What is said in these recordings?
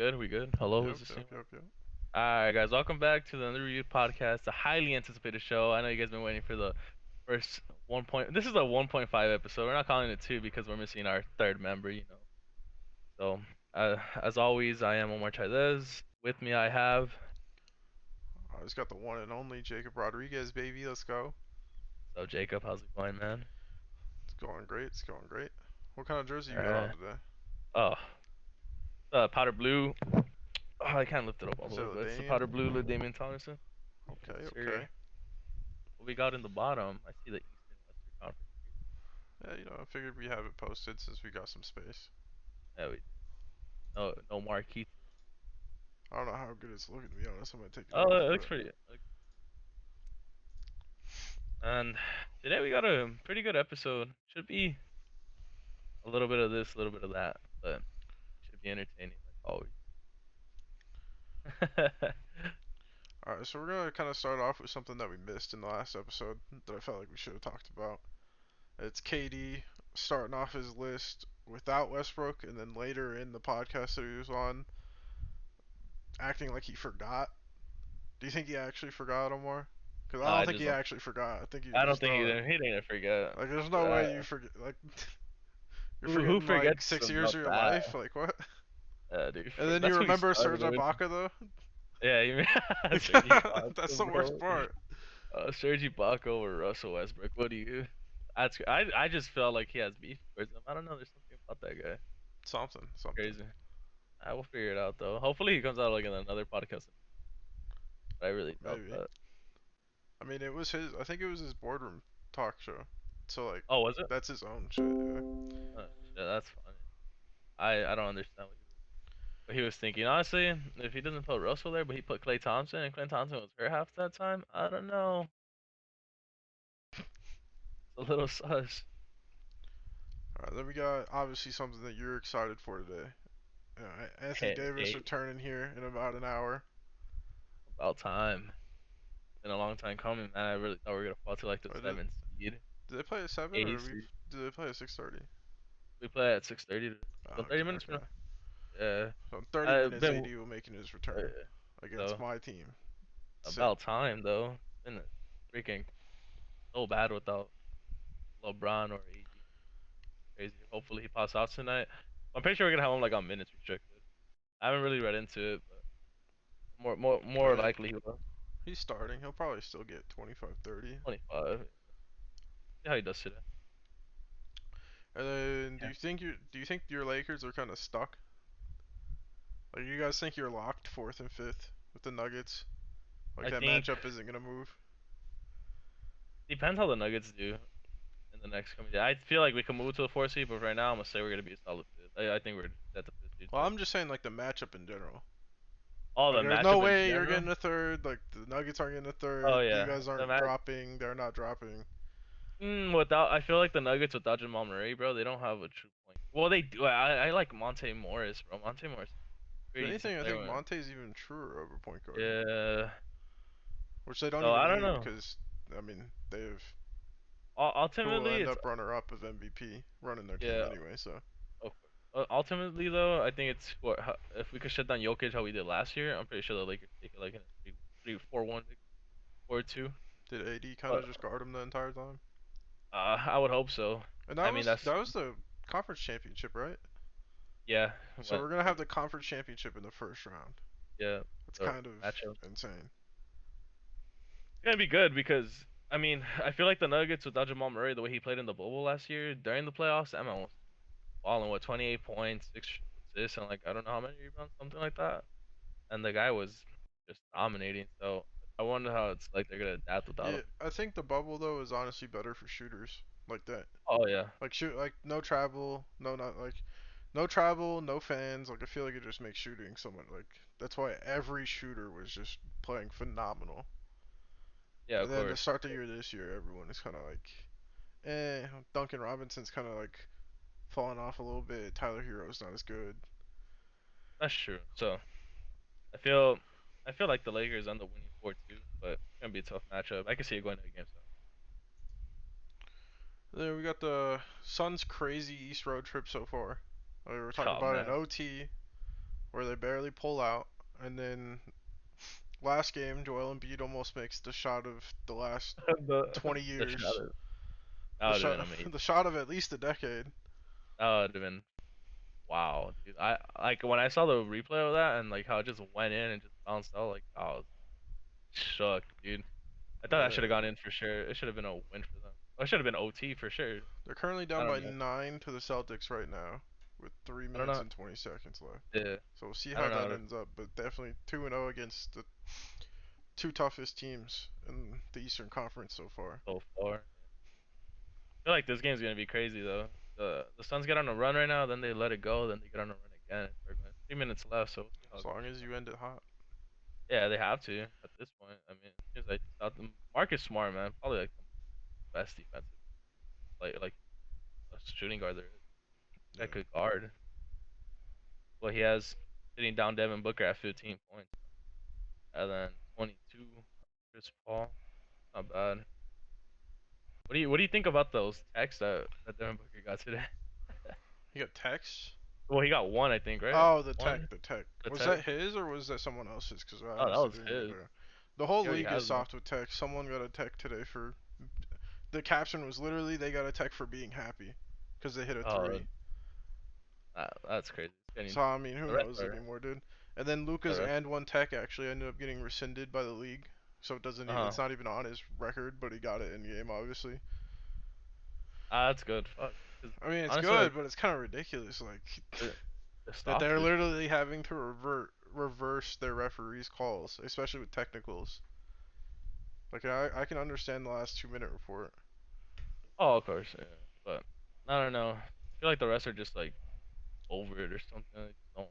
good? We good? Hello, Yep, who's this? yep, yep, yep. Alright, guys, welcome back to the Underreviewed Podcast, a highly anticipated show. I know you guys been waiting for the first one point. This is a 1.5 episode. We're not calling it two because we're missing our third member. So, as always, I am Omar Chaydez. With me, I have. I just got the one and only Jacob Rodriguez, baby. Let's go. So, Jacob, how's it going, man? It's going great. It's going great. What kind of jersey you got on Alright. today? Oh, powder blue. Oh, I can't lift it up all the Is way, it a but it's the Damian? powder blue with Damian Thomason. Okay, Sure. okay. What we got in the bottom? I see the Eastern Western Conference. Yeah, I figured we have it posted since we got some space. Yeah, no MarQ. I don't know how good it's looking, to be honest. I'm gonna take it Oh, off, it looks but pretty. And today we got a pretty good episode. Should be a little bit of this, a little bit of that, but should be entertaining like always. alright. So we're gonna kind of start off with something that we missed in the last episode that I felt like we should have talked about. It's KD starting off his list without Westbrook, and then later in the podcast that he was on, acting like he forgot. Do you think he actually forgot, Omar? Because No, I don't I think just he don't. actually forgot. I think he was I don't just think throwing. he didn't forget. Like, there's no Uh, way you forget. Like, you're who forgetting like forgets 6 years of about your that? life. Like, what? Dude, And then you that's what he remember started Serge with. Ibaka though? Yeah, you Serge That's Ibaka, the worst bro. part. Serge Ibaka over Russell Westbrook. What do you? I just felt like he has beef towards him. I don't know. There's something about that guy. Something, something. Crazy. I will figure it out though. Hopefully he comes out like in another podcast. I really doubt Maybe. that. I mean, it was his. I think it was his boardroom talk show. So like, Oh, was it? that's his own shit. Yeah. Oh, shit, that's funny. I don't understand what he was thinking. Honestly, if he doesn't put Russell there, but he put Clay Thompson, and Clay Thompson was hurt half that time, I don't know. It's a little sus. Alright, then we got obviously something that you're excited for today. Anthony Hey, Davis hey, returning here in about an hour. about time. Been a long time coming, man. I really thought we were gonna fall to like the Or did, seventh seed. did they play at 7 or Eighth we seed. did they play at 6:30? We play at 6:30. Oh, So 30 okay, minutes from okay. now. Yeah. So in 30 I've minutes, been AD will making his uh, return against so my team. Sick. about time though. Been freaking so bad without LeBron or AD. Crazy. Hopefully he pops out tonight. I'm pretty sure we're gonna have him like on minutes restricted. I haven't really read into it, but more But likely he will. he's starting. He'll probably still get 25, 30. 25. See how he does today. And then, Yeah. do you think your Lakers are kind of stuck? Like, you guys think you're locked fourth and fifth with the Nuggets? Like I that think matchup isn't gonna move. depends how the Nuggets do in the next coming day. I feel like we can move to the fourth seed, but right now I'm gonna say we're gonna be a solid fifth. I think we're at the fifth seed Well, too. I'm just saying like the matchup in general. All Like, the there's no matchup in way you're general. getting a third. Like the Nuggets aren't getting a Oh third. You yeah, guys aren't dropping. They're not dropping. without I feel like the Nuggets without Jamal Murray, bro, they don't have a true point. Well, they do. I like Monte Morris, bro. Monte Morris, is a If pretty decent anything, I player. think Man. Monte's even truer over point guard, Yeah. which they don't So even I don't need know. because I mean they've who will Ultimately, end it's up runner up of MVP running their team yeah. anyway. So Of course. Ultimately, though, I think it's if we could shut down Jokic how we did last year. I'm pretty sure the Lakers take it like in a 3-4-1, 4-2. did AD kind But of just guard him the entire time? I would hope so. And I mean, that's that was the conference championship, right? yeah. So When we're gonna have the conference championship in the first round. yeah, That's the kind of matchup. insane. It's gonna be good because I mean I feel like the Nuggets without Jamal Murray, the way he played in the bubble last year during the playoffs, that man was balling with 28 points, 6 assists, and like I don't know how many rebounds, something like that. And the guy was just dominating. So I wonder how it's like they're gonna adapt without Yeah, him. I think the bubble though is honestly better for shooters like that. Oh yeah, Like shoot, like no travel, no not like no travel, no fans. Like I feel like it just makes shooting so much. Like that's why every shooter was just playing phenomenal. yeah, And of then to course. start the year this year, everyone is kind of like, eh. Duncan Robinson's kind of like falling off a little bit. Tyler Hero's not as good. That's true. So I feel I feel like the Lakers end up winning 4-2, but it's gonna be a tough matchup. I can see it going to a game 7. Then we got the Suns' crazy East road trip so far. We were talking Oh about an man. OT. where they barely pull out, and then last game, Joel Embiid almost makes the shot of the last the 20 the shot years, of, that the would have shot, been amazing. the shot of at least a decade. That would have been wow, dude. I like when I saw the replay of that and like how it just went in and just bounced out. Like I was shook, dude. I thought that should have Uh, gone in for sure. It should have been a win for them. It should have been OT for sure. they're currently I down don't by know. 9 to the Celtics right now, with three I don't minutes know. and 20 seconds left. Yeah, So we'll see I how don't know how that to ends up, but definitely 2-0 against the two toughest teams in the Eastern Conference so far. go far. I feel like this game's gonna be crazy though. The Suns get on a run right now, then they let it go, then they get on a run again. And start going. 3 minutes left, so we'll see how As it long goes. as you end it hot. Yeah, they have to at this point. I mean, it's like out the Marcus Smart, man, probably like the best defensive, like a shooting guard there is. That Yeah. could guard. Well, he has sitting down Devin Booker at 15 points, and then 22 Chris Paul. Not bad. What do you think about those texts that Devin Booker got today? He got text. Well, he got one, I think, right? Oh, the tech, One, the tech. the Was text. that his or was that someone else's? Because I Oh, that honestly was didn't get his. there. The whole He already league is has one. soft with tech. Someone got a tech today for. The caption was literally they got a tech for being happy because they hit a Oh, three. that's crazy. It's getting So I mean, who the rest knows are anymore, dude? And then the Luca's rest. and one tech actually ended up getting rescinded by the league, so it doesn't. Uh-huh. It's not even on his record, but he got it in game, obviously. That's good. Fuck. 'Cause I mean, it's honestly, like good, but it's kind of ridiculous, like the, the that stuff they're is literally having to reverse their referees' calls, especially with technicals. Like I can understand the last 2 minute report. oh, of course, yeah. But I don't know. I feel like the rest are just like over it or something. They just don't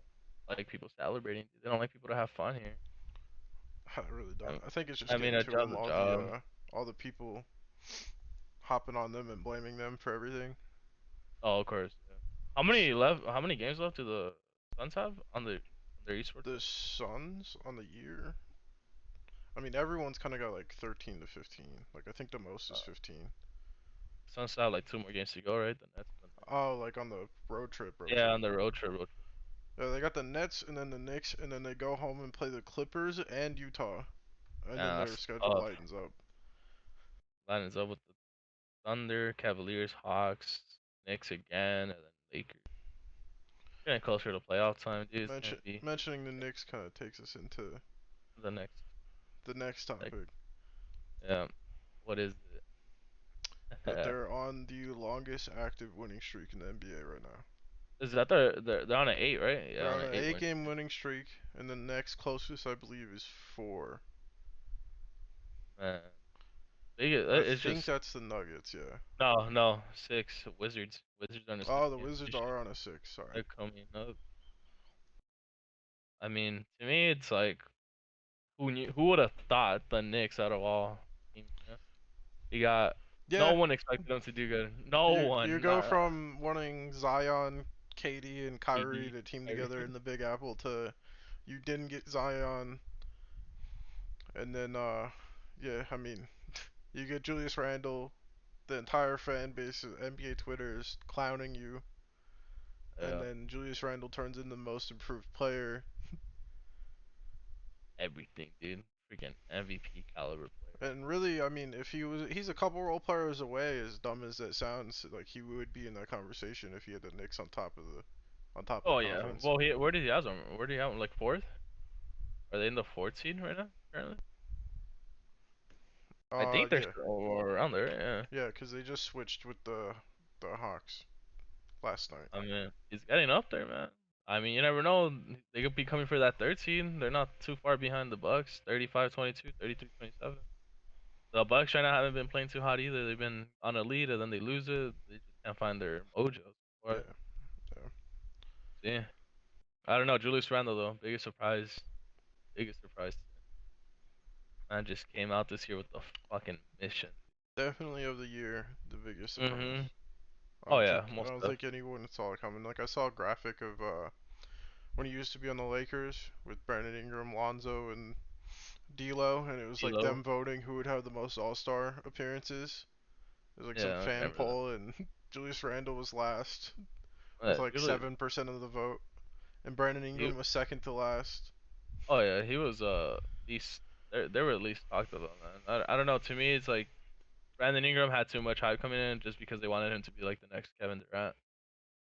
like people celebrating. They don't like people to have fun here. I really don't. I, I think it's just I mean, getting a to job's them a job. all the people hopping on them and blaming them for everything. Oh, of course. Yeah. How many left? How many games left do the Suns have on their esports The list? Suns on the year. I mean, everyone's kind of got like 13 to 15. Like I think the most is Uh, 15. Suns still have like 2 more games to go, right? The Nets and the Knicks. Oh, like on the road trip, road Yeah, trip. on the road trip, road trip. Yeah, they got the Nets and then the Knicks, and then they go home and play the Clippers and Utah, and then Yeah, their that's schedule tough. lightens up. Lines up with the Thunder, Cavaliers, Hawks, Knicks again, and then Lakers. Getting closer to playoff time, dude. It's gonna be Mentioning the Knicks kind of takes us into the next. the next Like, topic. yeah. What is That it? they're on the longest active winning streak in the NBA right now. Is that they're on an 8, right? Yeah, They're on on an an 8 eight win game streak. winning streak, and the next closest, I believe, is four. Man, I it's think just that's the Nuggets, yeah. no 6 Wizards. Wizards on a six Oh, the game Wizards streak. are on a six, sorry. They're coming up. I mean, to me, it's like who would have thought the Knicks out of all teams, you know? You got no Yeah, one expected them to do good. No you one, go not from wanting Zion, KD, and Kyrie KD. to team Kyrie. together in the Big Apple to you didn't get Zion, and then, yeah, I mean, you get Julius Randle, the entire fan base of NBA Twitter is clowning you, and Yeah, then Julius Randle turns into the most improved player. everything, dude. Freaking MVP caliber player. And really, I mean, if he's a couple role players away, as dumb as that sounds, like he would be in that conversation if he had the Knicks on top of Oh the yeah. conference. Well, where did he have them? Where did he have them? Like fourth? Are they in the fourth seed right now? Currently? I think they're Yeah, still around there. Yeah. yeah, because they just switched with the Hawks last night. I mean, he's getting up there, man. I mean, you never know. They could be coming for that third seed. They're not too far behind the Bucks. 35-22, 33-27. The Bucks right now haven't been playing too hot either. They've been on a lead and then they lose it. They just can't find their mojo. Yeah, But yeah, see, I don't know. Julius Randle though, biggest surprise. Biggest surprise. Man just came out this year with the fucking mission. definitely of the year, the biggest surprise. Mhm. Oh yeah, I most don't stuff. think anyone saw it coming. Like I saw a graphic of when he used to be on the Lakers with Brandon Ingram, Lonzo, and D'Lo, and it was like Elo. them voting who would have the most All Star appearances. It was like some Yeah, I fan remember that. poll, and Julius Randle was last with like Julius, 7% of the vote. and Brandon He, Ingram was second to last. oh yeah, he was least they were at least talked about, man. I don't know. To me, it's like Brandon Ingram had too much hype coming in just because they wanted him to be like the next Kevin Durant.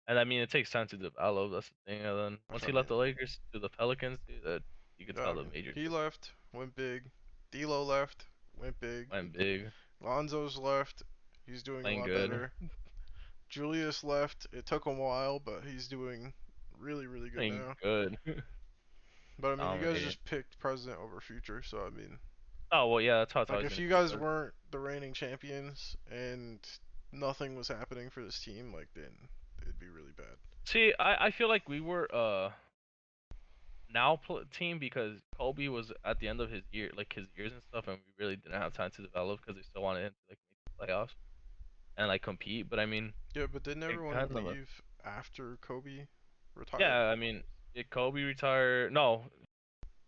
And I mean, it takes time to develop. That's the thing. And then Which once I he left the mean, Lakers to the Pelicans, dude, that you could yeah, I tell the mean, major he difference left, went big. D'Lo left, went big. went big, Lonzo's left, he's doing a playing lot good, better. Julius left, it took him a while, but he's doing really, really good playing now. good, But I mean, you guys dominating. just picked present over future, so I mean, Oh well, yeah, that's how it's like always if gonna you be. guys But weren't the reigning champions and nothing was happening for this team, like then it'd be really bad. see, I feel like we were team because Kobe was at the end of his year, like his years and stuff, and we really didn't have time to develop because they still wanted him to like make the playoffs and like compete. But I mean, Yeah, but didn't it everyone kind of leave after Kobe retired? yeah. I mean, did Kobe retire? No,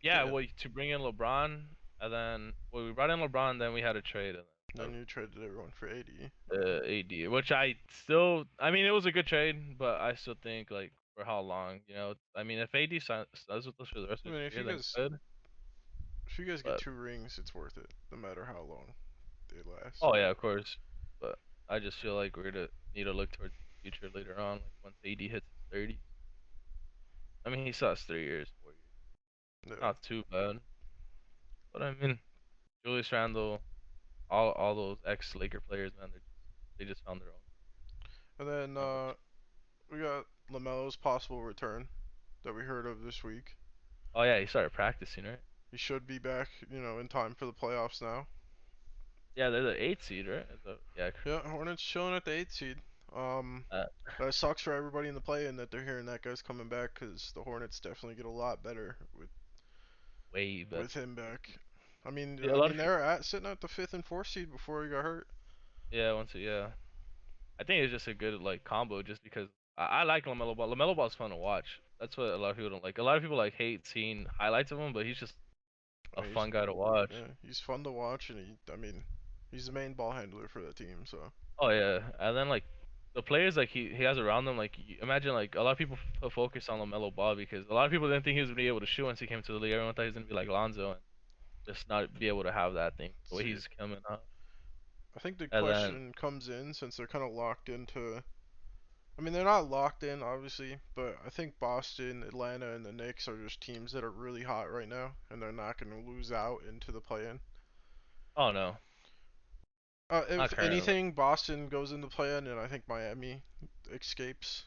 yeah. Yeah. Well, to bring in LeBron, and then well, we brought in LeBron, then we had a trade, and then Then you traded everyone for AD. AD, which I still, I mean, it was a good trade, but I still think like for how long, you know, I mean, if AD stays with us for the rest I of his mean, career, then good. if you guys get But 2 rings, it's worth it, no matter how long they last. oh yeah, of course. But I just feel like we're gonna need to look towards the future later on, like once AD hits his 30s. I mean, he saw us 3 years, 4 years, Yeah. not too bad. But I mean, Julius Randle, all those ex Laker players, man, they just found their own. And then Not much. we got Lamelo's possible return that we heard of this week. Oh yeah, he started practicing, right? He should be back, in time for the playoffs now. Yeah, they're the 8th seed, right? Yeah, Yeah, Hornets chilling at the 8th seed. Um, uh, but it sucks for everybody in the play-in that they're hearing that guy's coming back because the Hornets definitely get a lot better way better. with him back. I mean, Yeah, a I lot mean of they're at sitting at the 5th and 4th seed before he got hurt. yeah, yeah. I think it's just a good like combo, just because I like Lamelo Ball. Lamelo Ball's fun to watch. That's what a lot of people don't like. A lot of people like hate seeing highlights of him, but he's just I a mean, fun guy to watch. he's fun to watch, and I mean, he's the main ball handler for that team. So Oh yeah, and then like the players like he has around them, like imagine like a lot of people put focus on Lamelo Ball because a lot of people didn't think he was gonna be able to shoot once he came to the league. Everyone thought he was gonna be like Lonzo and just not be able to have that thing the way see, he's coming up. I think the And then question comes in since they're kind of locked into. I mean, they're not locked in, obviously, but I think Boston, Atlanta, and the Knicks are just teams that are really hot right now, and they're not going to lose out into the play-in. oh no, not If currently. anything, Boston goes into play-in, and I think Miami escapes.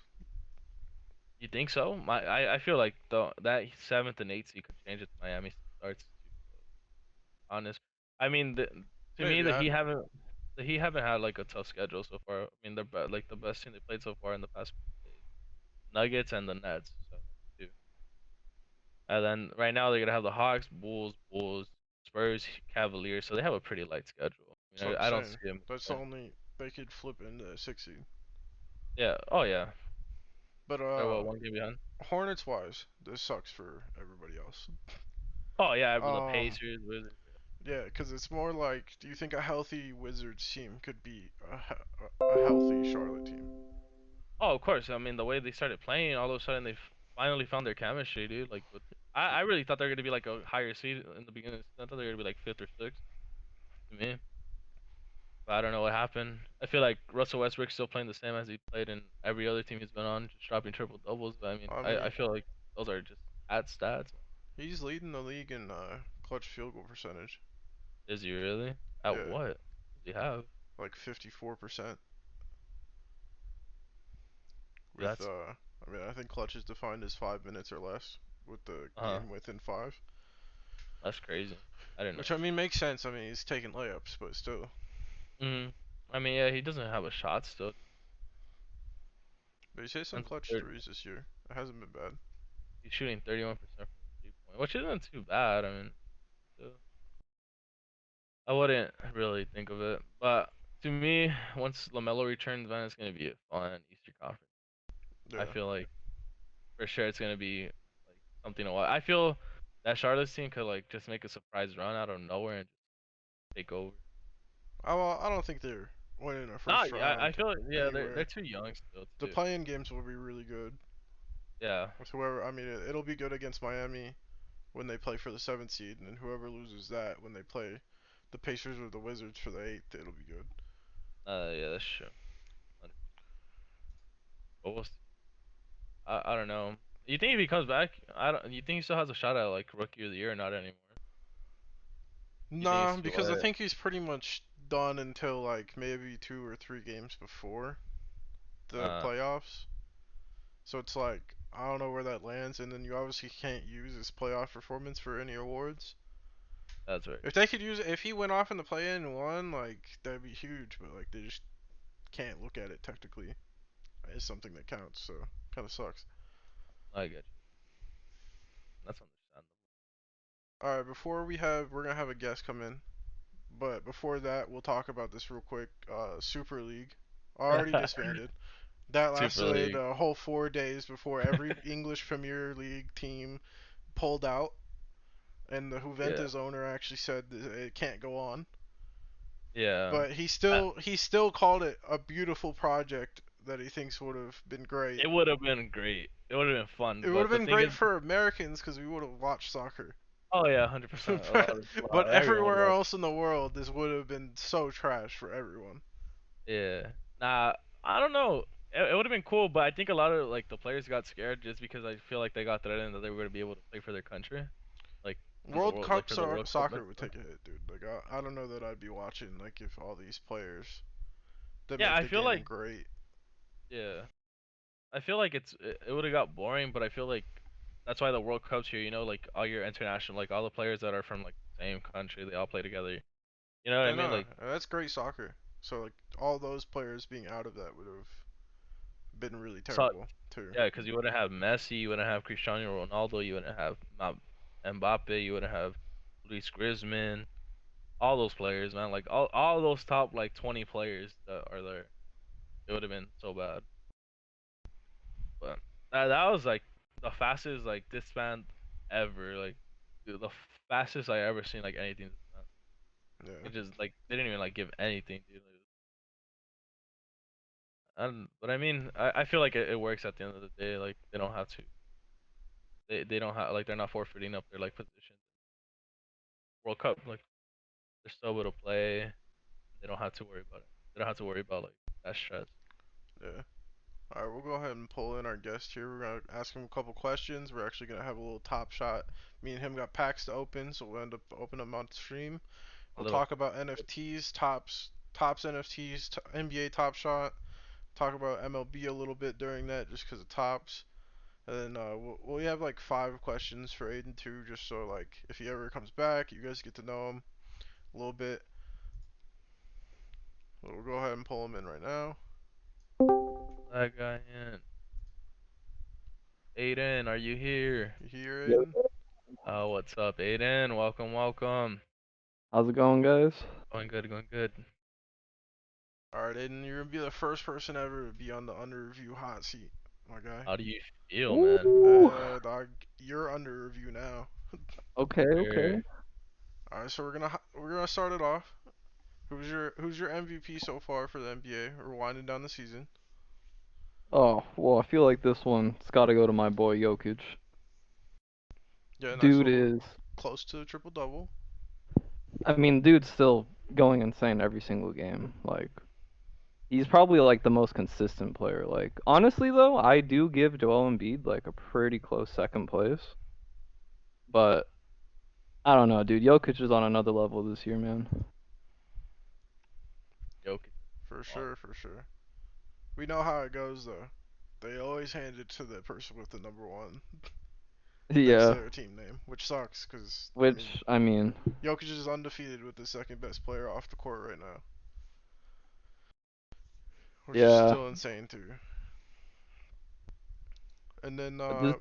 You think so? I feel like the that 7th and 8th seed could change it to Miami starts to honest. I mean, to me, Maybe the Heat haven't had like a tough schedule so far. I mean, like the best team they played so far in the past is Nuggets and the Nets. So two. And then right now they're gonna have the Hawks, Bulls, Spurs, Cavaliers. So they have a pretty light schedule. that's what I'm I don't see saying. them. That's the only they could flip into a 6 seed. Yeah. Oh yeah. But They're what, 1 game behind? Hornets wise, this sucks for everybody else. Oh yeah. The Um, Pacers, Wizards. yeah, because it's more like, do you think a healthy Wizards team could beat a healthy Charlotte team? Oh, of course. I mean, the way they started playing, all of a sudden they finally found their chemistry, dude. Like, I really thought they were gonna be like a higher seed in the beginning. I thought they were gonna be like fifth or sixth to me. But I don't know what happened. I feel like Russell Westbrook's still playing the same as he played in every other team he's been on, just dropping triple doubles. But I mean, I I mean, feel like those are just stats. he's leading the league in clutch field goal percentage. Is he really? At Yeah, what? Does he have? like 54%. With That's I mean, I think clutch is defined as 5 minutes or less with the uh game within five. that's crazy. I didn't know Which I that. mean makes sense. I mean, he's taking layups, but still. Hmm. I mean, yeah, he doesn't have a shot still. But he's hit some Runs clutch third. threes this year. It hasn't been bad. He's shooting 31% from 3 point, which isn't too bad. I mean, still. I wouldn't really think of it, but to me, once Lamelo returns, man, it's gonna be a fun Eastern Conference. I Yeah. feel like for sure it's gonna be like something to watch. I feel that Charlotte's team could like just make a surprise run out of nowhere and just take over. I don't think they're winning a Nah, first yeah, I round feel like yeah, they're anywhere. too young still The too. playing games will be really good. Yeah, with whoever. I mean, it'll be good against Miami when they play for the seventh seed, and then whoever loses that when they play the Pacers or the Wizards for the eighth, it'll be good. yeah, that's true. But I don't know. You think if he comes back, I don't. You think he still has a shot at like rookie of the year or not anymore? You think Nah, he's too because I late? think he's pretty much done until like maybe 2 or 3 games before the Uh, playoffs. So it's like I don't know where that lands, and then you obviously can't use his playoff performance for any awards. that's right. If they could use it, if he went off in the play-in and won, like that'd be huge. But like they just can't look at it technically as something that counts. So kind of sucks. I get you. That's understandable. All right, we're gonna have a guest come in, but before that, we'll talk about this real quick. Super League already disbanded. That Super lasted League. a whole 4 days before every English Premier League team pulled out, and the Yeah, Juventus owner actually said that it can't go on. yeah. But Uh, he still called it a beautiful project that he thinks would have been great. it would have been great. It would have been It fun. would have But the been thing great is, for Americans because we would have watched soccer. oh yeah, 100%. but but Everyone would everywhere love. else in the world, this would have been so trash for everyone. Yeah. Nah, I don't know. It would have been cool, but I think a lot of like the players got scared just because I feel like they got threatened that they were gonna be able to play for their country, like in the World world, like Cup for the World Cup soccer and would stuff. take a hit, dude. Like I don't know that I'd be watching like if all these players that Yeah, make I the feel game like great. yeah, I feel like it would have got boring, but I feel like that's why the World Cup's here. You know, like all your international, like all the players that are from like the same country, they all play together. You know what I Yeah, mean? no, Like that's great soccer. So like all those players being out of that would have been really so terrible too. yeah, because you wouldn't have Messi, you wouldn't have Cristiano Ronaldo, you wouldn't have Mbappe, you wouldn't have Luis Griezmann, all those players, man. Like all those top like 20 players that are there. It would have been so bad. But that was like the fastest like disband ever. Like the fastest I ever seen like anything disband. Yeah, It just like they didn't even like give anything, dude. And but I mean, I feel like it works at the end of the day. Like they don't have to. They don't have like they're not forfeiting up their like position. World Cup like they're still able to play. They don't have to worry about it. They don't have to worry about like that stress. yeah. All right, we'll go ahead and pull in our guest here. We're gonna ask him a couple questions. We're actually gonna have a little top shot. Me and him got packs to open, so we'll end up opening them on stream. A We'll little. talk about NFTs, tops NFTs, NBA Top Shot. Talk about MLB a little bit during that, just because of tops. And then we have like 5 questions for Aiden too, just so like if he ever comes back, you guys get to know him a little bit. We'll go ahead and pull him in right now. That guy in. Aiden, are you here? You hear Yo, Aiden? Oh, what's up, Aiden? Welcome, welcome. how's it going, guys? Going good, going good. All right, Aiden, you're gonna be the first person ever to be on the under review hot seat, my guy. How do you feel, man? Ooh. Dog, you're under review now. Okay, okay. Sure. All right, so we're gonna start it off. Who's your MVP so far for the NBA? We're winding down the season. Oh, well, I feel like this one's got to go to my boy Jokic. Yeah, nice Dude little is, close to triple double. I mean, dude's still going insane every single game. Like, he's probably like the most consistent player. Like, honestly though, I do give Joel Embiid like a pretty close second place. But I don't know, dude. Jokic is on another level this year, man. Jokic. For Oh, sure, for sure. We know how it goes though. They always hand it to the person with the number one next to Yeah, their team name, which sucks because I mean which I mean, Jokic is undefeated with the second best player off the court right now, which is yeah. still insane too. And then This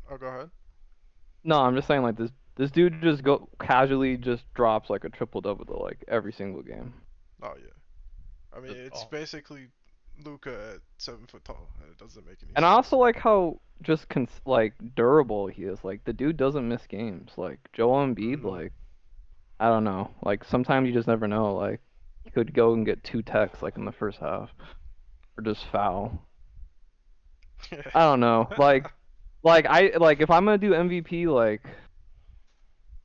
oh, go ahead. No, I'm just saying like this dude just go casually just drops like a triple double to like every single game. Oh yeah. I mean, just it's oh, basically Luca at 7 foot tall, and it doesn't make any And I sense. also like how just like durable he is. Like the dude doesn't miss games. Like Joel Embiid, Mhm. like I don't know. Like sometimes you just never know. Like he could go and get 2 techs like in the first half or just foul. I don't know. Like Like if I'm gonna do MVP, like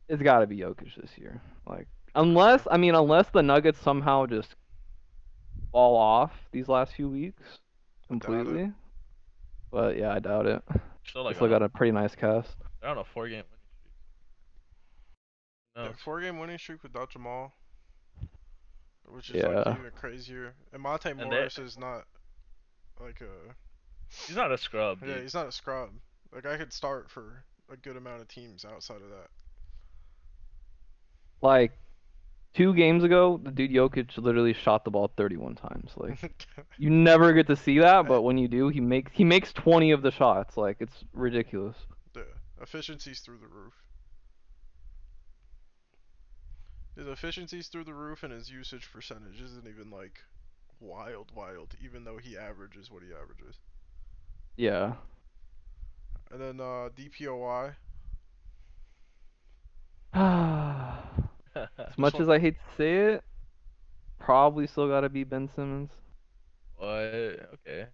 it's got to be Jokic this year. Like unless sure. unless the Nuggets somehow just fall off these last few weeks I doubt it. completely. But yeah, I doubt it. Still They like still got a pretty nice cast. they're on a 4 game winning streak. Yeah, No, 4 game winning streak without Jamal, which is like Yeah. even crazier. And Monte and they Morris is not like a he's not a scrub, yeah, dude. he's not a scrub. Like I could start for a good amount of teams outside of Like 2 games ago, the dude Jokic literally shot the ball 31 times. Like that. you never get to see that, Eh, but when you do, he makes 20 of the shots. Like it's ridiculous. the efficiency's through the roof. His efficiency's through the roof, and his usage percentage isn't even like wild, even though he averages what he averages. Yeah. And then DPOY. As This much as one, I hate to say it, probably still gotta be Ben Simmons. What? Okay.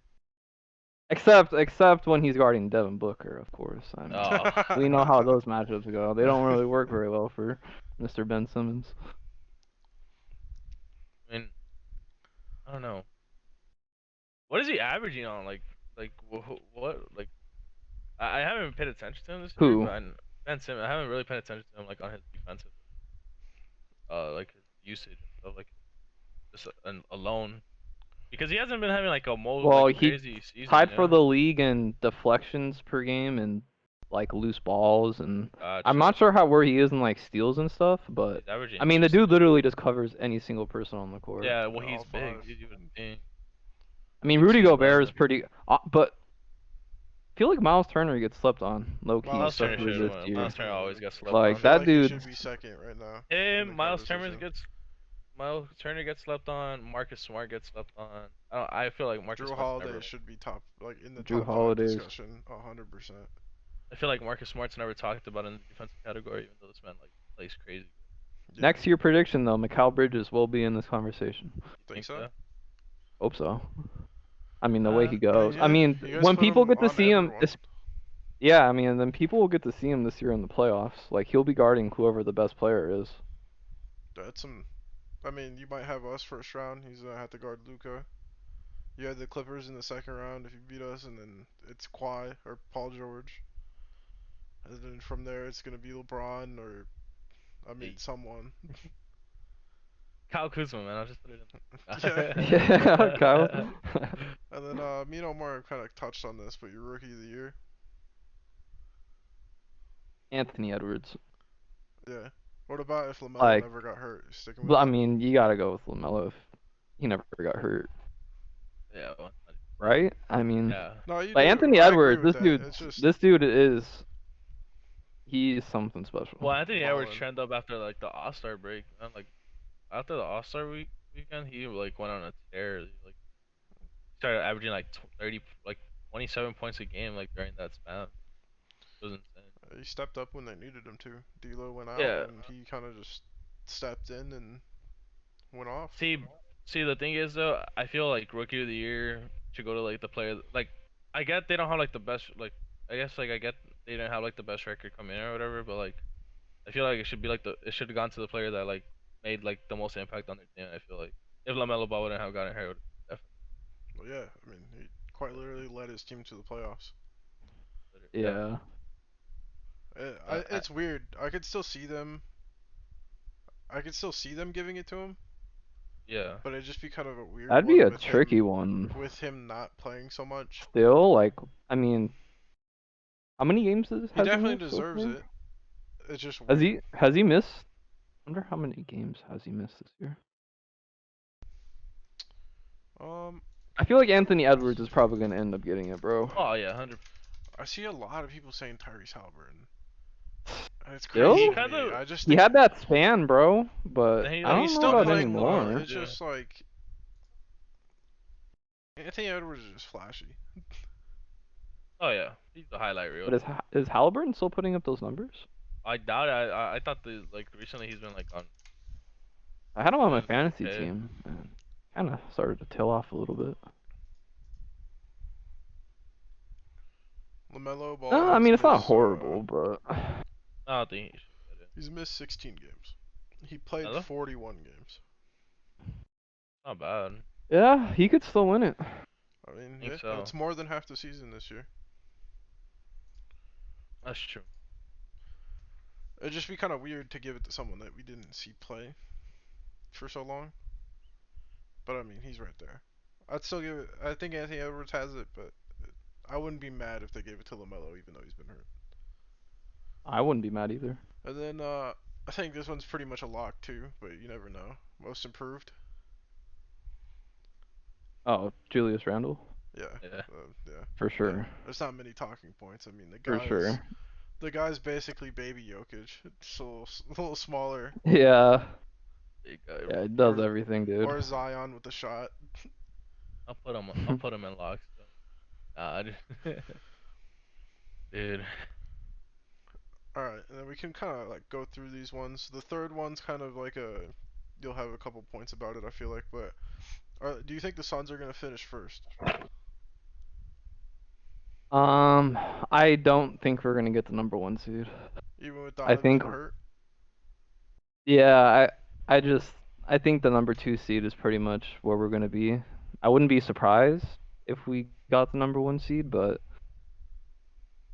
Except when he's guarding Devin Booker, of course. I mean, Oh. we know how those matchups go. They don't really work very well for Mr. Ben Simmons. I mean, I don't know. What is he averaging on? What? Like, I haven't paid attention to him this year, Who? but Ben Simmons, I haven't really paid attention to him like on his defensive, like his usage and stuff, like just alone, because he hasn't been having like Well, like a he crazy season, tied you for know. the league in deflections per game and like loose balls, and I'm Gotcha. not sure where he is in like steals and stuff, but He's averaging I mean the just dude literally just covers any single person on the court. yeah. Well, all he's big, five. dude. You would think I mean big Rudy speed Gobert is left. pretty, but I feel like Miles Turner gets slept on low key, Miles Miles Turner Turner especially should. this should year. Miles Turner always definitely. gets slept Like I on. feel that like he dude's should be second right now in Him, the Miles Turner conversation. gets. Miles Turner gets slept on. Marcus Smart gets slept on. I feel like Marcus Drew Smart's never Holiday like. should be top, like in the Drew top five Holiday's. discussion, 100%. I feel like Marcus Smart's never talked about in the defensive category, even though this man like plays crazy. Yeah, Next year prediction though, Mikal Bridges will be in this conversation. You think think so? so? Hope so. I mean the way he I mean, goes. I yeah, mean you guys when put people him get to on see him, everyone. yeah, I mean then people will get to see him this year in the playoffs. Like he'll be guarding whoever the best player is. That's some. I mean, you might have us first round. He's gonna have to guard Luca. You had the Clippers in the second round if you beat us, and then it's Kawhi or Paul George. And then from there, it's gonna be LeBron or, I mean, Hey, someone. Kyle Kuzma, man. I'll just put it Yeah. Yeah, Kyle. And then me and Omar kind of touched on this, but your rookie of the year. Anthony Edwards. Yeah. What about if LaMelo Like, never got hurt? You sticking with but I that? mean, you gotta go with LaMelo if he never got hurt, yeah. right? I mean, No, you like do. Anthony I agree Edwards, with that. It's just this dude is, he's something special. Well, Anthony Edwards ballin'. trend up after like the All Star break, man. Like after the All Star weekend, he like went on a tear. He, like started averaging like 30, like 27 points a game, like during that span. It was insane. He stepped up when they needed him to. D'Lo went out, Yeah. and he kind of just stepped in and went off. See, the thing is though, I feel like rookie of the year should go to like the player. Like, I get they don't have like the best. Like, I guess like I get they didn't have like the best record coming in or whatever. But like, I feel like it should be like it should have gone to the player that like made like the most impact on their team. I feel like if Lamelo Ball wouldn't have gotten hurt, definitely. Well, yeah, I mean, he quite literally led his team to the playoffs. Yeah. Yeah, It's weird. I could still see them. I could still see them giving it to him, Yeah. but it'd just be kind of a weird that'd be one a tricky one. with him not playing so much. Still, like, I mean, how many games has He he definitely missed so deserves far? it. It's just Has weird. he missed? I wonder how many games has he missed this year. Um, I feel like Anthony Edwards is probably gonna end up getting it, bro. Oh yeah, 100. I see a lot of people saying Tyrese Halliburton. And it's Still? crazy He to kind me. of. I just He think had that span, bro, but He, I like, don't he's know still about playing well. anymore. It's Yeah. just like Anthony Edwards is just flashy. Oh yeah, he's the highlight reel. But is Halliburton still putting up those numbers? I doubt it. I thought the like recently he's been like on. I had him on my Doing fantasy okay. team, and kind of started to tail off a little bit. LaMelo Ball I has mean, it's not missed horrible, but I don't think he should get it. he's missed 16 games. He played Hello? 41 games. Not bad. yeah, he could still win it. I mean, I think yeah, so. that's more than half the season this year. That's true. It'd just be kind of weird to give it to someone that we didn't see play for so long. But I mean, he's right there. I'd still give it. I think Anthony Edwards has it, but I wouldn't be mad if they gave it to LaMelo, even though he's been hurt. I wouldn't be mad either. And then I think this one's pretty much a lock too, but you never know. Most improved. Oh, Julius Randle, Yeah, Yeah. yeah. for sure, There's not many talking points. I mean, for sure. the guy's basically baby Jokic, just a little smaller, Yeah, Big guy. yeah, it does or everything, dude. Zion with the shot. I'll put him in locks. God. Dude. All right, and then we can kind of like go through these ones. The third one's kind of like you'll have a couple points about it, I feel like. But do you think the Suns are gonna finish first, I don't think we're gonna get the number one seed. even with I Donovan think, hurt? yeah, I just, I think the number two seed is pretty much where we're gonna be. I wouldn't be surprised if we got the number one seed, but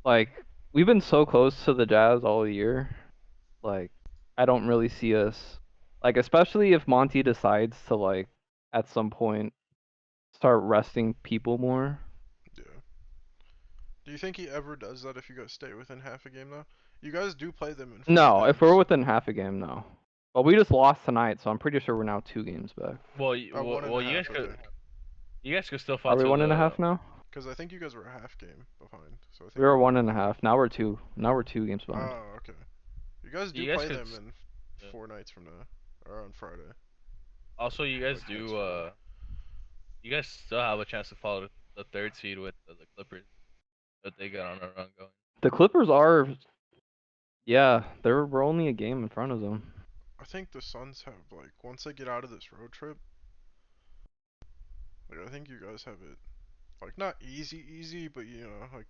like, we've been so close to the Jazz all year. Like, I don't really see us, like, especially if Monty decides to, like, at some point start resting people more. Yeah. Do you think he ever does that if you guys stay within half a game though? You guys do play them in four No, if we're games. within half a game, no. But we just lost tonight, so I'm pretty sure we're now 2 games back. One and a You guys half, I could think. still Are fall we to 1.5 the. now? Because I think you guys were a half game behind, so I We think were we're one one and and a a half. half. Now we're two. Now we're 2 games behind. Oh, okay. You guys do You guys play could. them in Yeah. 4 nights from now, or on Friday, Also, you guys like this do. Friday. You guys still have a chance to follow the third seed with the Clippers, but they got on a run going. The Clippers are, yeah, we're only a game in front of them. I think the Suns have like once they get out of this road trip, like I think you guys have it like not easy, but you know like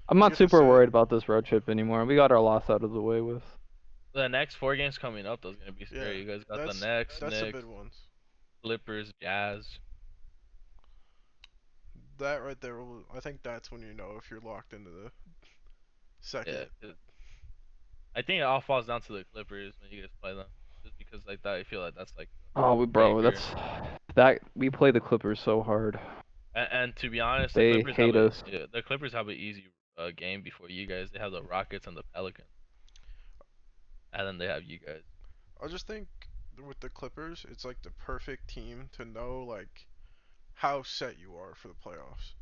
I'm you not get to super sit. worried about this road trip anymore. We got our loss out of the way with. The next 4 games coming up, those gonna be Yeah, scary. You guys got the that's Nets, that's the Knicks, big ones. Clippers, Jazz. That right there, I think that's when you know if you're locked into the Yeah, second. I think it all falls down to the Clippers when you guys play them, just because like that. I feel like that's like Oh, bro, savior. that's that we play the Clippers so hard. And to be honest, They hate us. the Clippers have an easy game before you guys. They have the Rockets and the Pelicans, and then they have you guys. I just think with the Clippers, it's like the perfect team to know like how set you are for the playoffs.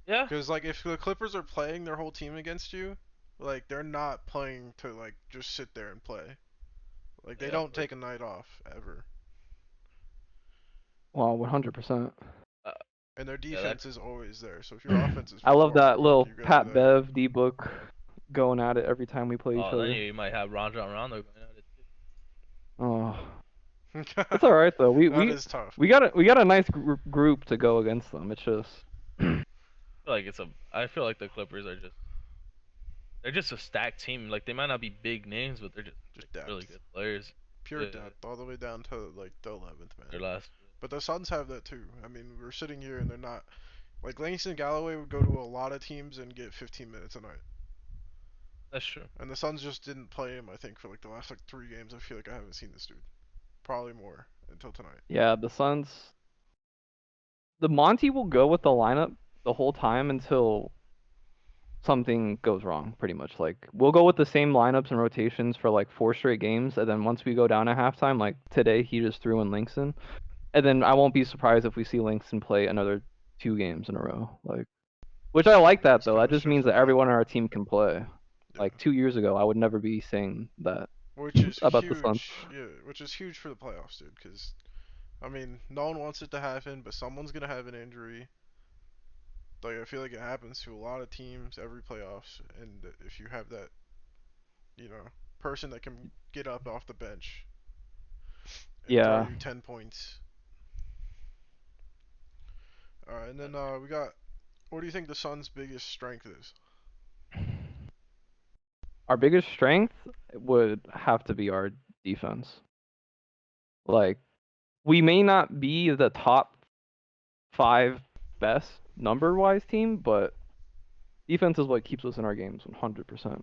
Yeah, Because like if the Clippers are playing their whole team against you, like they're not playing to like just sit there and play. Like they yeah, don't take a night off ever, Well, 100%. uh, and their yeah. That defense is always there. So if your offense is I love that fucked, little you guys are Pat there. Bev D book going at it every time we play each then other. you might have Rondo going at it too. Oh, it's all right though. We That we is tough. we got a nice group to go against them. It's just I feel like the Clippers are just they're just a stacked team. Like they might not be big names, but they're just like Just really depth, good players. pure Yeah, depth, all the way down to like the 11th their man. last. But the Suns have that too. I mean, we're sitting here and they're not. Like Langston Galloway would go to a lot of teams and get 15 minutes a night. That's true. And the Suns just didn't play him, I think, for like the last like 3 games. I feel like I haven't seen this dude. Probably more until tonight. yeah, the Suns. The Monty will go with the lineup the whole time until something goes wrong, pretty much. Like we'll go with the same lineups and rotations for like 4 straight games, and then once we go down at halftime, like today he just threw in Langston, and then I won't be surprised if we see Langston play another 2 games in a row. Like, which I like that It's though. kind That of just shows means what that you got everyone on there. our team can play. Yeah. Like 2 years ago, I would never be saying that Which is about the Suns. huge. Yeah, which is huge for the playoffs, dude. Because I mean, no one wants it to happen, but someone's gonna have an injury. Like I feel like it happens to a lot of teams every playoffs, and if you have that, you know, person that can get up off the bench and throw Yeah, you 10 points. Alright, and then That's we got What do you think the Suns' biggest strength is? Our biggest strength would have to be our defense. Like, we may not be the top 5 best number-wise team, but defense is what keeps us in our games 100%.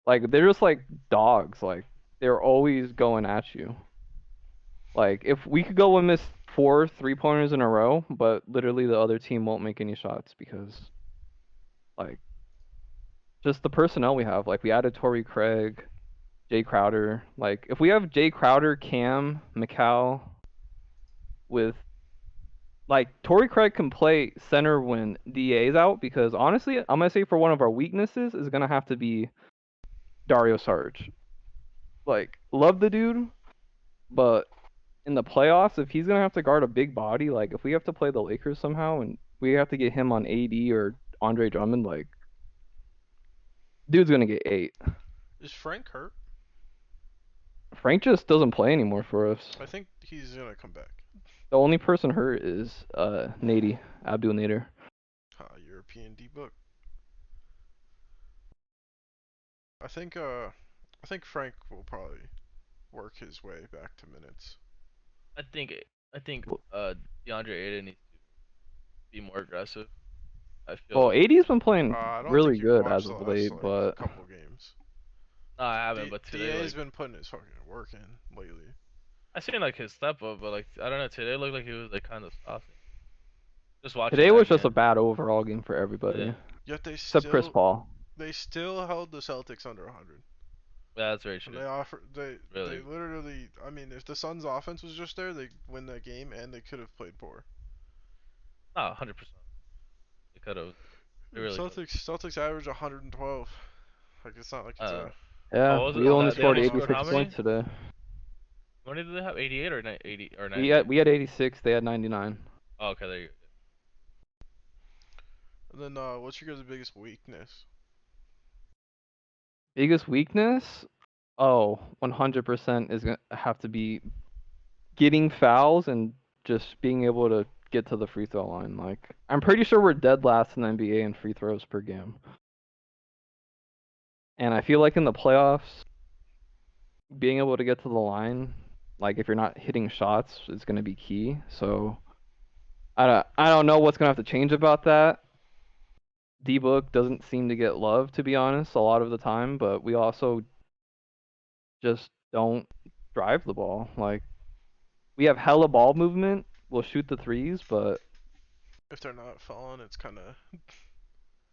Like, they're just like dogs. Like, they're always going at you. Like, if we could go and miss 4 3-pointers in a row, but literally the other team won't make any shots because, like, just the personnel we have. Like, we added Torrey Craig, Jay Crowder. Like, if we have Jay Crowder, Cam, McCall with, like, Torrey Craig can play center when DA's out because, honestly, I'm going to say for one of our weaknesses is going to have to be Dario Saric. Like, love the dude, but in the playoffs, if he's gonna have to guard a big body, like if we have to play the Lakers somehow and we have to get him on AD or Andre Drummond, like dude's gonna get 8. Is Frank hurt? Frank just doesn't play anymore for us. I think he's gonna come back. The only person hurt is Nady, Abdul Nader. European D-book. I think Frank will probably work his way back to minutes. I think DeAndre Ayton needs to be more aggressive. I Well, feel AD's been playing I don't really think you've good watched as the of last late, but couple games. no, I haven't, but today DA's like been putting his fucking work in lately. I seen like his step up, but like I don't know, today looked like he was like kind of soft. Just watching today that was just a game. bad overall game for everybody, Yeah, Yet except Chris Paul. they still held the Celtics under 100. yeah, that's very And true. they Really, literally, I mean, if the Suns' offense was just there, they win that game, and they could have played poor. no, 100%. They could have. They really could. Celtics average 112. Like it's not like it's Uh, a oh, Yeah, what was we it? only That they scored only Oklahoma scored 86 how offense. many? points today. How many did they have? 88 or 80 or We 90? had 86, they had 99. Oh, okay, there you go. And then what's your guys' biggest weakness? Biggest weakness? Oh, 100% is gonna have to be getting fouls and just being able to get to the free throw line. Like, I'm pretty sure we're dead last in the NBA in free throws per game. And I feel like in the playoffs, being able to get to the line, like if you're not hitting shots, is going to be key. So I don't know what's going to have to change about that. D-Book doesn't seem to get love, to be honest, a lot of the time, but we also just don't drive the ball. Like, we have hella ball movement. We'll shoot the threes, but If they're not falling, it's kind of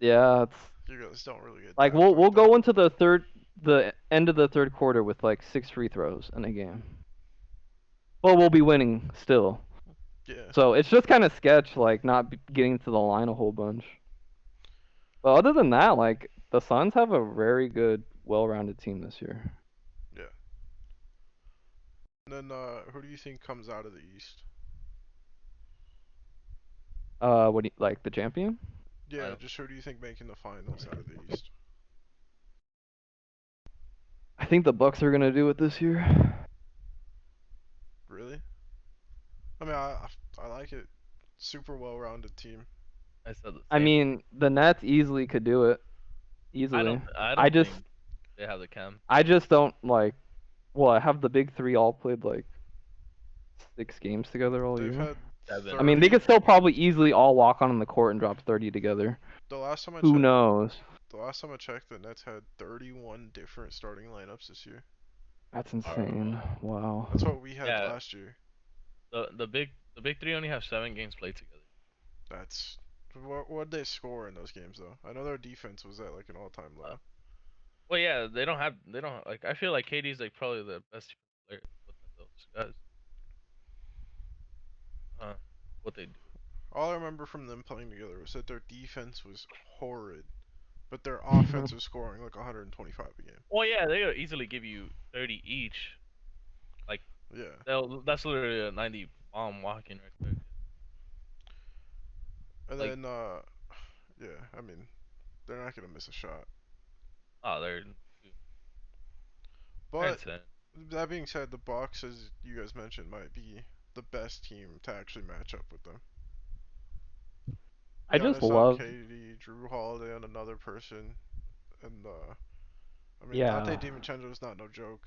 yeah, it's you guys don't really get like depth we'll like that. go into the end of the third quarter with like 6 free throws in a game. Well, we'll be winning still. Yeah. So it's just kind of sketch, like not getting to the line a whole bunch. But other than that, like the Suns have a very good, well-rounded team this year. Yeah. And then who do you think comes out of the East? What do you, like the champion? Yeah, just who do you think making the finals out of the East? I think the Bucks are gonna do it this year. Really? I mean, I like it. Super well-rounded team. I said the I same. mean, the Nets easily could do it. Easily. I I don't just think they have the chem. I just don't like. Well, I have the big three all played like 6 games together all They've year. had 7. I mean, they 30 could still probably easily all walk on the court and drop 30 together. The last time I Who checked, knows? the Nets had 31 different starting lineups this year. That's insane. Wow. That's what we had Yeah. last year. The big three only have 7 games played together. That's what they score in those games though. I know their defense was at like an all-time low. Well, yeah, they don't like. I feel like KD's like probably the best player with those guys. What they do. All I remember from them playing together was that their defense was horrid, but their offense was scoring like 125 a game. Well, yeah, they could easily give you 30 each. Like Yeah. that's literally a 90 bomb walking right there. And Like, then yeah, I mean, they're not gonna miss a shot. oh, they're But insane. that being said, the Bucks, as you guys mentioned, might be the best team to actually match up with them. I just Giannis on love, KD, Drew Holiday on another person, and I mean Dante yeah, DiVincenzo is not no joke.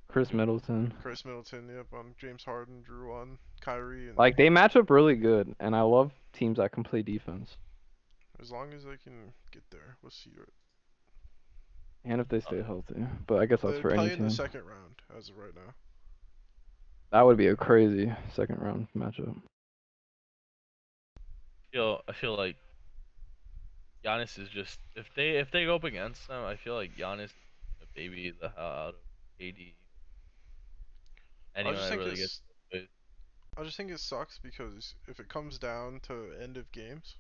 Chris Middleton. Chris Middleton, yep, on James Harden, Drew on Kyrie, and Like they match up really good, and I love teams that can play defense. as long as they can get there, we'll see. And if they stay healthy. But I guess that's They for any play in the team. second round as of right now. That would be a crazy second round matchup. I feel like Giannis is just if they go up against them, I feel like Giannis is gonna baby the hell out of AD. I Anyone just that think really gets it's it. I just think it sucks because if it comes down to end of games,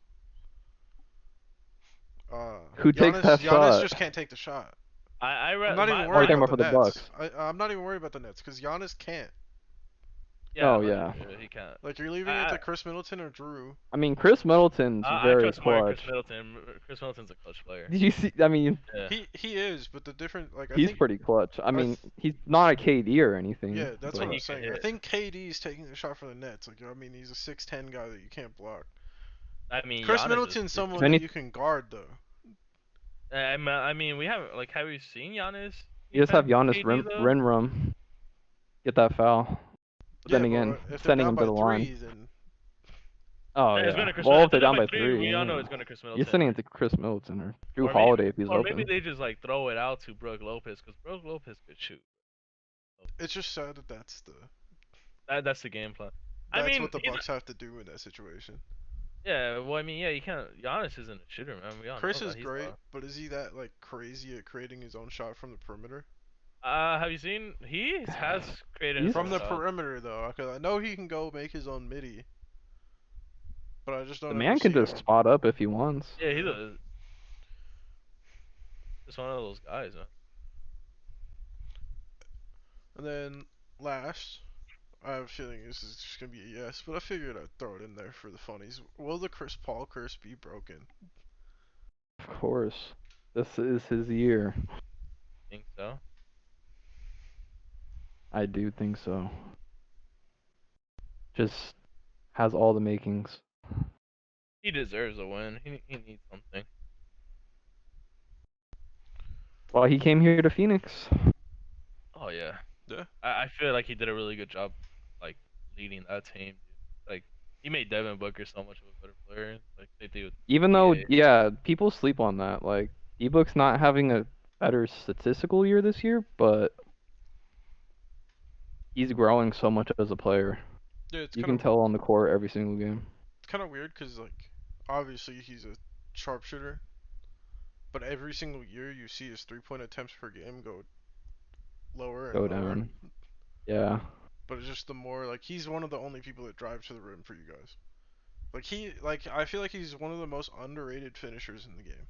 Who takes that Giannis shot? just can't take the shot. I I'm read not even Oh, you're worried my talking about about the for the Nets. Bucks. I'm not even worried about the Nets because Giannis can't. yeah, Oh no, yeah. he can't. Like you're leaving it I to Chris Middleton or Drew. I mean, Chris Middleton's I very trust more in Chris clutch. Middleton. Chris Middleton's a clutch player. Did you see? I mean, Yeah, He is, but the different like I he's think pretty clutch. I I mean, th- he's not a KD or anything, yeah, that's but what but I'm he can saying. I hit. think KD's taking the shot for the Nets. Like I mean, he's a 6'10" guy that you can't block. I mean, Chris Giannis is Middleton's pretty if someone that any, you can guard though. I mean, we haven't like have you seen Giannis you just have defend Giannis KD though? rum, get that foul. But Yeah, then but again, if they're sending down him to by the line. 3, then Oh It's going yeah. to Chris. Well, If if they're they're down down by by 3, three, we all know yeah. it's going to Chris You're Middleton. sending it to Chris Middleton or Drew Or maybe, Holiday if he's or maybe open. they just like throw it out to Brook Lopez because Brook Lopez could shoot. it's just sad that that's the That's the game plan. I that's mean, what the Bucks have to do in that situation. yeah. Well, I mean, yeah. You can't. Giannis isn't a shooter, man. We all know Chris is that. He's great, not. but is he that like crazy at creating his own shot from the perimeter? Have you seen? He has created his He's own From the shot. perimeter though, because I know he can go make his own midi, but I just the don't ever man can see just him. spot up if he wants. Yeah, he's Yeah. just one of those guys, man. And then last, I have a feeling this is just gonna be a yes, but I figured I'd throw it in there for the funnies. Will the Chris Paul curse be broken? Of course. This is his year. Think so. I do think so. Just has all the makings. He deserves a win. He needs something. Well, he came here to Phoenix. Oh yeah. Yeah. I feel like he did a really good job, like leading that team. Dude. Like he made Devin Booker so much of a better player. Like they do with Even though, EA. yeah, people sleep on that. Like, Ebook's not having a better statistical year this year, but he's growing so much as a player. Yeah, it's You kind can of tell on the court every single game. it's kind of weird because like obviously he's a sharpshooter, but every single year you see his 3-point attempts per game go lower and Go lower. down. Yeah. But it's just the more like he's one of the only people that drive to the rim for you guys. Like I feel like he's one of the most underrated finishers in the game.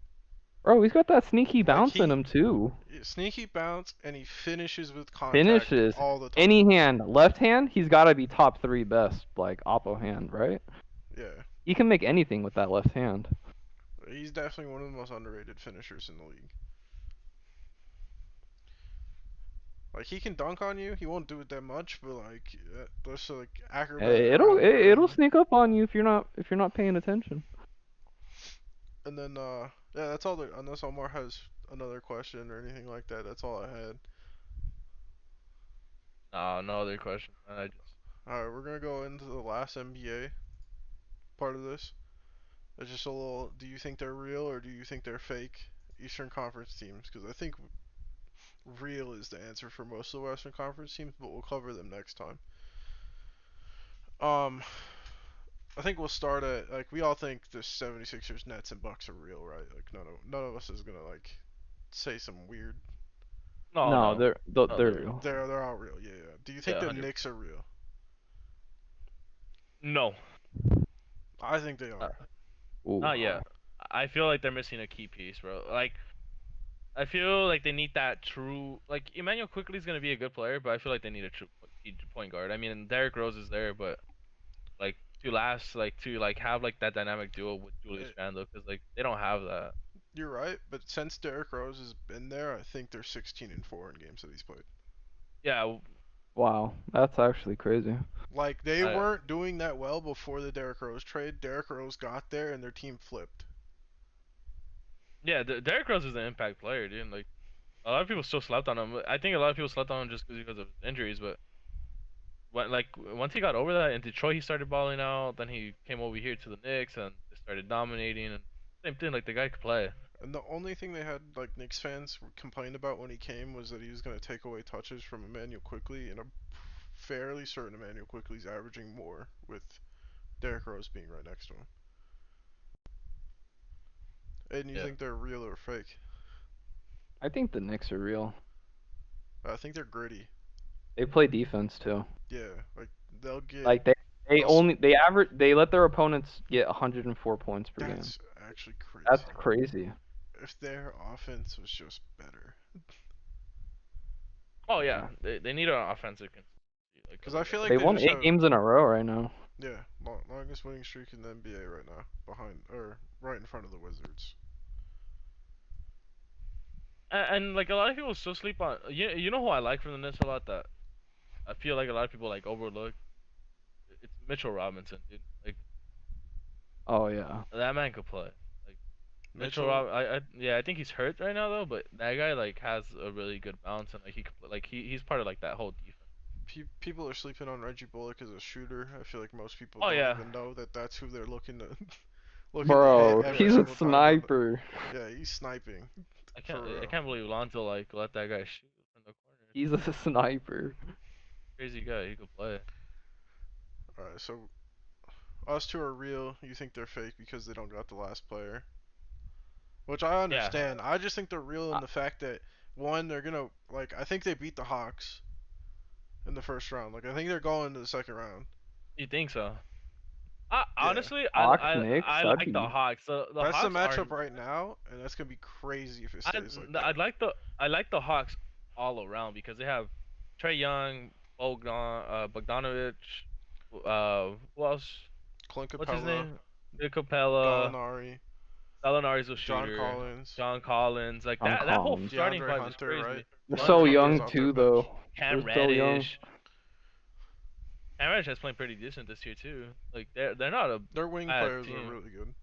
Bro, he's got that sneaky Like bounce in him too. sneaky bounce and he finishes with contact Finishes. all the time. Any hand. Left hand, he's got to be top 3 best, like, oppo hand, right? Yeah. He can make anything with that left hand. He's definitely one of the most underrated finishers in the league. Like he can dunk on you. He won't do it that much, but like just like acrobat It'll around the it'll rim. sneak up on you if you're not paying attention. And then yeah, that's all. Unless Omar has another question or anything like that, that's all I had. No other questions. Man. I just All right, we're gonna go into the last NBA part of this. It's just a little. Do you think they're real or do you think they're fake Eastern Conference teams? Because I think real is the answer for most of the Western Conference teams, but we'll cover them next time. Um, I think we'll start at like we all think the 76ers, Nets, and Bucks are real, right? Like none of us is gonna like say some weird. No, no. No, they're they're real. real. They're all real, yeah, yeah. Do you think Yeah, the 100. Knicks are real? No. I think they Uh, are. Ooh. Not yet. I feel like they're missing a key piece, bro. Like I feel like they need that true. Like Emmanuel quickly is gonna be a good player, but I feel like they need a true point guard. I mean, Derrick Rose is there, but like to like have like that dynamic duo with Julius It, Randle, because like they don't have that. you're right, but since Derrick Rose has been there, I think they're 16-4 in games that he's played. Yeah, Wow, that's actually crazy. Like they I weren't doing that well before the Derrick Rose trade. Derrick Rose got there and their team flipped. Yeah, Derrick Rose is an impact player, dude. Like a lot of people still slept on him. I think a lot of people slept on him just because of injuries, but once he got over that in Detroit, he started balling out. Then he came over here to the Knicks and they started dominating. And same thing, like the guy could play. And the only thing they had, like Knicks fans complained about when he came, was that he was going to take away touches from Emmanuel Quickly, and I'm fairly certain Emmanuel Quickly's averaging more with Derrick Rose being right next to him. And you Yeah, think they're real or fake? I think the Knicks are real. I think they're gritty. They play defense too. Yeah, like they'll get. Like they They'll. only they average they let their opponents get 104 points per game. That's actually That's crazy. crazy. If their offense was just better, Oh yeah, Yeah. they need an offensive consistency, like because other I feel guys. like They they won just 8 have. games in a row right now. Yeah, longest winning streak in the NBA right now, behind or right in front of the Wizards. And like a lot of people still sleep on. You know who I like from the Nets a lot that I feel like a lot of people like overlook. It's Mitchell Robinson, dude. Like Oh yeah. that man could play. Like Mitchell Mitchell, Rob, yeah, I think he's hurt right now though, but that guy like has a really good bounce and like he could like he's part of like that whole defense. people are sleeping on Reggie Bullock as a shooter. I feel like most people Oh don't yeah, even know that that's who they're looking to looking to hit Bro, every he's a single time. sniper. Yeah, he's sniping I for can't I real. can't believe Lonzo like let that guy shoot from the corner. He's a sniper. Crazy guy, he could play. All right, so us two are real. You think they're fake because they don't got the last player, which I Yeah, understand. I just think they're real in Uh, the fact that one, they're gonna like. I think they beat the Hawks in the first round. Like I think they're going to the second round. you think so? I Yeah, honestly Hawks, Knicks, I that'd like the be Hawks. The that's the Hawks are matchup right now, and that's gonna be crazy if it I stays like that. I like the Hawks all around because they have Trey Young, Bogdanovic, who else? Clint What's his Capella, name? Nick Capella. Gallinari, Gallinari's a John shooter. Collins, John Collins, like on that whole Collins. starting DeAndre five is Hunter, right? crazy. They're DeAndre so Hunter, Hunter's young off their too bench. though. They're Cam so young. Reddish. Cam Reddish has played pretty decent this year too. Like they're not a Their wing bad players are team. really good.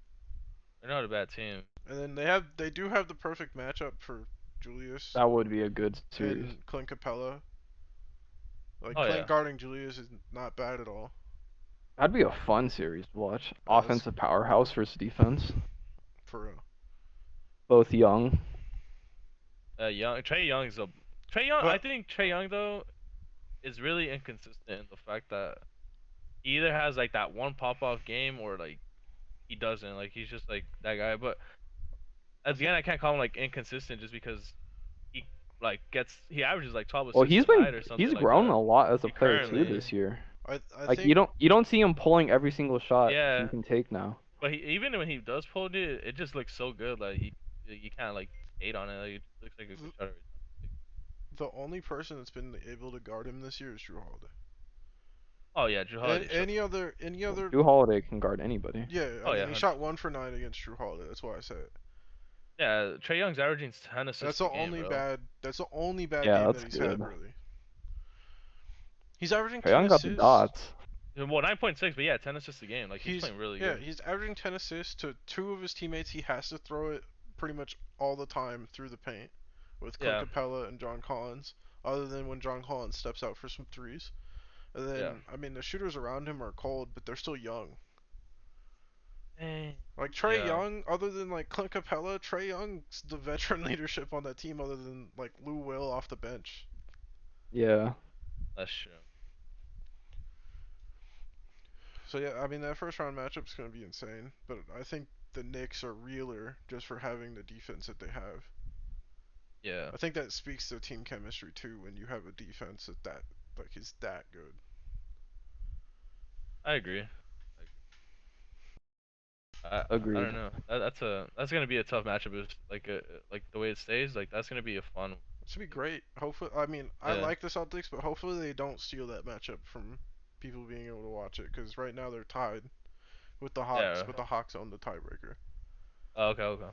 They're not a bad team. And then they do have the perfect matchup for Julius That would be a good series. and Clint Capella. Like Oh Clint yeah. guarding Julius is not bad at all. That'd be a fun series to watch. That's Offensive powerhouse versus defense. for real. Both young. Trey Young's a Trey Young. I But think Trey Young though is really inconsistent in the fact that he either has like that one pop off game or like he doesn't. Like he's just like that guy. But I think again, I can't call him like inconsistent just because he he averages like 12 Well, assists a night or something he's like grown that. a lot as a player too Currently, this year. I Like think you don't see him pulling every single shot he yeah. can take now. But even when he does pull it, it just looks so good. Like you can't like hate on it. Like it looks like a good shot every time. the only person that's been able to guard him this year is Drew Holiday. Oh yeah, Drew And Holiday shuts. any Well, other Drew Holiday can guard anybody. yeah, I Oh mean yeah, he 100. shot 1 for 9 against Drew Holiday. That's why I said it. Yeah, Trey Young's averaging 10 That's assists the a game, only bro. bad. That's the only bad Yeah, game that that's he's had good. really. He's averaging Trae 10 Young got the assists. dots. Well, 9.6, but yeah, 10 assists a game. Like he's He's playing really yeah, good. he's averaging 10 assists to two of his teammates. He has to throw it pretty much all the time through the paint with Clint Yeah, Capella and John Collins, other than when John Collins steps out for some threes. And yeah. then I mean the shooters around him are cold, but they're still young. Eh, Like Trey yeah, Young, other than like Clint Capella, Trey Young's the veteran leadership on that team, other than like Lou Will off the bench. Yeah. that's true. So yeah, I mean that first round matchup's gonna be insane, but I think the Knicks are realer just for having the defense that they have. Yeah, I think that speaks to team chemistry too when you have a defense that like is that good. I agree. I don't Agreed. know. That's gonna be a tough matchup. If, like the way it stays, like that's gonna be a fun. It should be great. Hopefully, I mean I Yeah, like the Celtics, but hopefully they don't steal that matchup from people being able to watch it because right now they're tied with the Hawks, yeah. but the Hawks own the tiebreaker. Oh, okay, okay.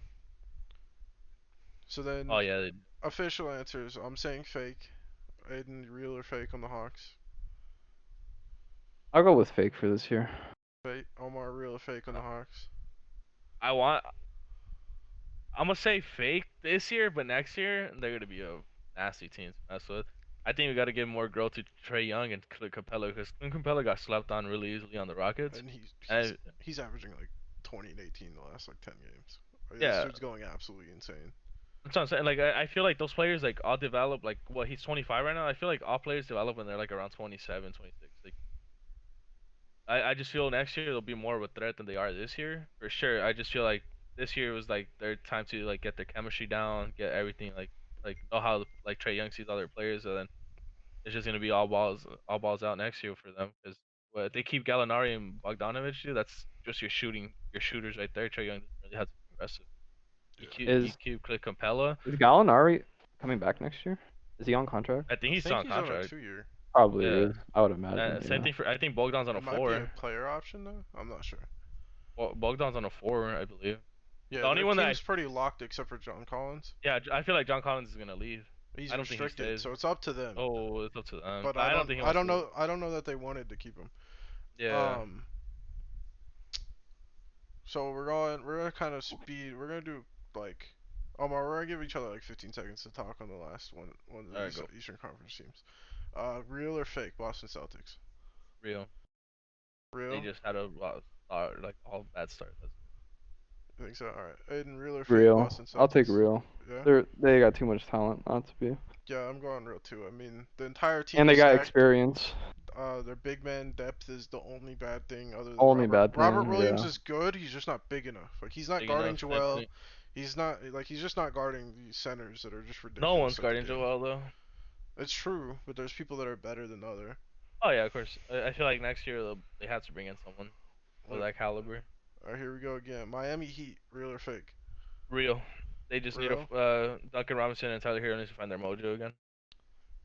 So then Oh yeah, official answers. I'm saying fake. Aiden, real or fake on the Hawks? I'll go with fake for this year. Fake. Omar, real or fake on the Hawks? I want. I'm gonna say fake this year, but next year they're gonna be a nasty team to mess with. I think we got to give more growth to Trey Young and Clint Capella because Clint Capella got slept on really easily on the Rockets. And he's he's And he's averaging like 20 and 18 the last like 10 games. This yeah, dude's going absolutely insane. that's what I'm saying. Like I feel like those players like all develop like what he's 25 right now. I feel like all players develop when they're like around 27, 26. Like I just feel next year they'll be more of a threat than they are this year for sure. I just feel like this year was like their time to like get their chemistry down, get everything like know how like Trey Young sees other players, and then it's just gonna be all balls out next year for them because if they keep Gallinari and Bogdanovich, dude, that's just your shooters right there. Trey Young doesn't really have to be aggressive. Yeah. You Is keep Clint Capella. is Gallinari coming back next year? Is he on contract? I think I he's still think on he's on a contract. 2 year. Probably Yeah. is. I would imagine. Same Yeah. thing for I think Bogdan's on a It might be a four. player option though. I'm not sure. Bogdan's on a four, I believe. Yeah, The only their one that team's pretty locked except for John Collins. I feel like John Collins is gonna leave. He's I don't think he restricted, stays. so it's up to them. Oh, it's up to them. But But I don't think he I wants don't to leave. know I don't know that they wanted to keep him. Yeah. Um so we're gonna kind of speed we're gonna do like Omar, we're gonna give each other like 15 seconds to talk on the last one of All right, these go. Eastern Conference teams. Real or fake Boston Celtics? Real. They Real? just had a like all bad start. I think so. Alright. Aiden, real or fake Real. Boston I'll take Celtics? real. Yeah? They got too much talent not to be. Yeah, I'm going real too. I mean, the entire team And they is got stacked. experience. Their big man depth is the only bad thing other than Only Robert. bad Robert thing. Williams Yeah. is good. He's just not big enough. Like he's not Big guarding enough. Joel. He's not like he's just not guarding these centers that are just No ridiculous one's at the guarding game. Joel though. It's true, but there's people that are better than other. Oh yeah, of course. I feel like next year they have to bring in someone of All that caliber. right, here we go again. Miami Heat, real or fake? Real. They just need Real. a Duncan Robinson and Tyler Hero needs to find their mojo again.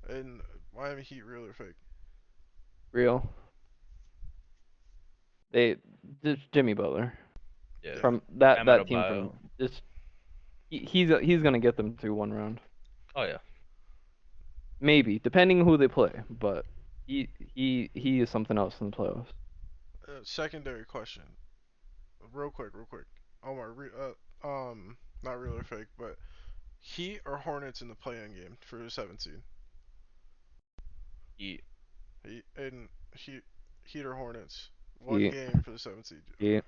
And Miami Heat, real or fake? Real. They just Jimmy Butler Yeah. Yeah. from Bam that team from Adebayo. just he's gonna get them through one round. Oh yeah. Maybe depending who they play, but he is something else in the playoffs. Secondary question, real quick, real quick. Omar, not real or fake, but Heat or Hornets in the play-in game for the 7th seed? Heat. Heat or Hornets. One Heat. game for the 7th seed. Heat.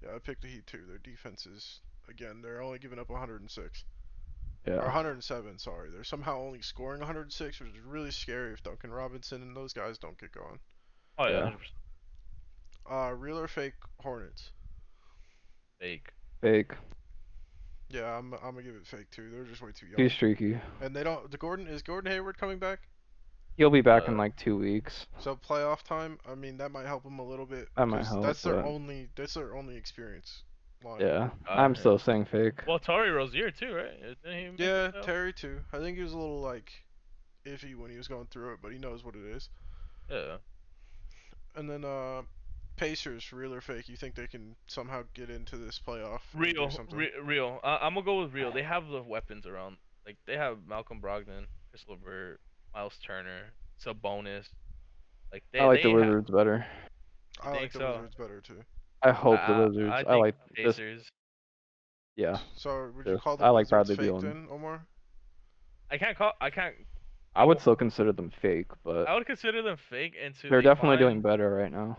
Yeah, I picked the Heat too. Their defense is, again, they're only giving up 106. Or Yeah. 107, sorry. They're somehow only scoring 106, which is really scary if Duncan Robinson and those guys don't get going. Oh yeah. Yeah. 100% Real or fake Hornets? fake. Fake. Yeah, I'm gonna give it fake too. They're just way too young. He's streaky. And they don't. Is Gordon Hayward coming back? He'll be back in Uh, like 2 weeks. So playoff time. I mean, that might help them a little bit That might because help. that's their only experience line. Yeah. I'm yeah. still saying fake. Well, Tari Rozier too, right? Didn't he make the Yeah, playoffs? Terry too. I think he was a little like iffy when he was going through it, but he knows what it is. Yeah. And then Pacers, real or fake? You think they can somehow get into this playoff and do Real, something? real. I'm gonna go with real. They have the weapons around. Like they have Malcolm Brogdon, Chris LeVert, Miles Turner, Sabonis. Like I like the they have. Wizards better. I You like think the so? Wizards better too. I hope the Wizards. I I think like this. Pacers. Yeah. So would you Just call the I like Wizards Bradley fake Beal. then, Omar? I can't. I would still consider them fake, but I would consider them fake until they're they definitely doing find better right now.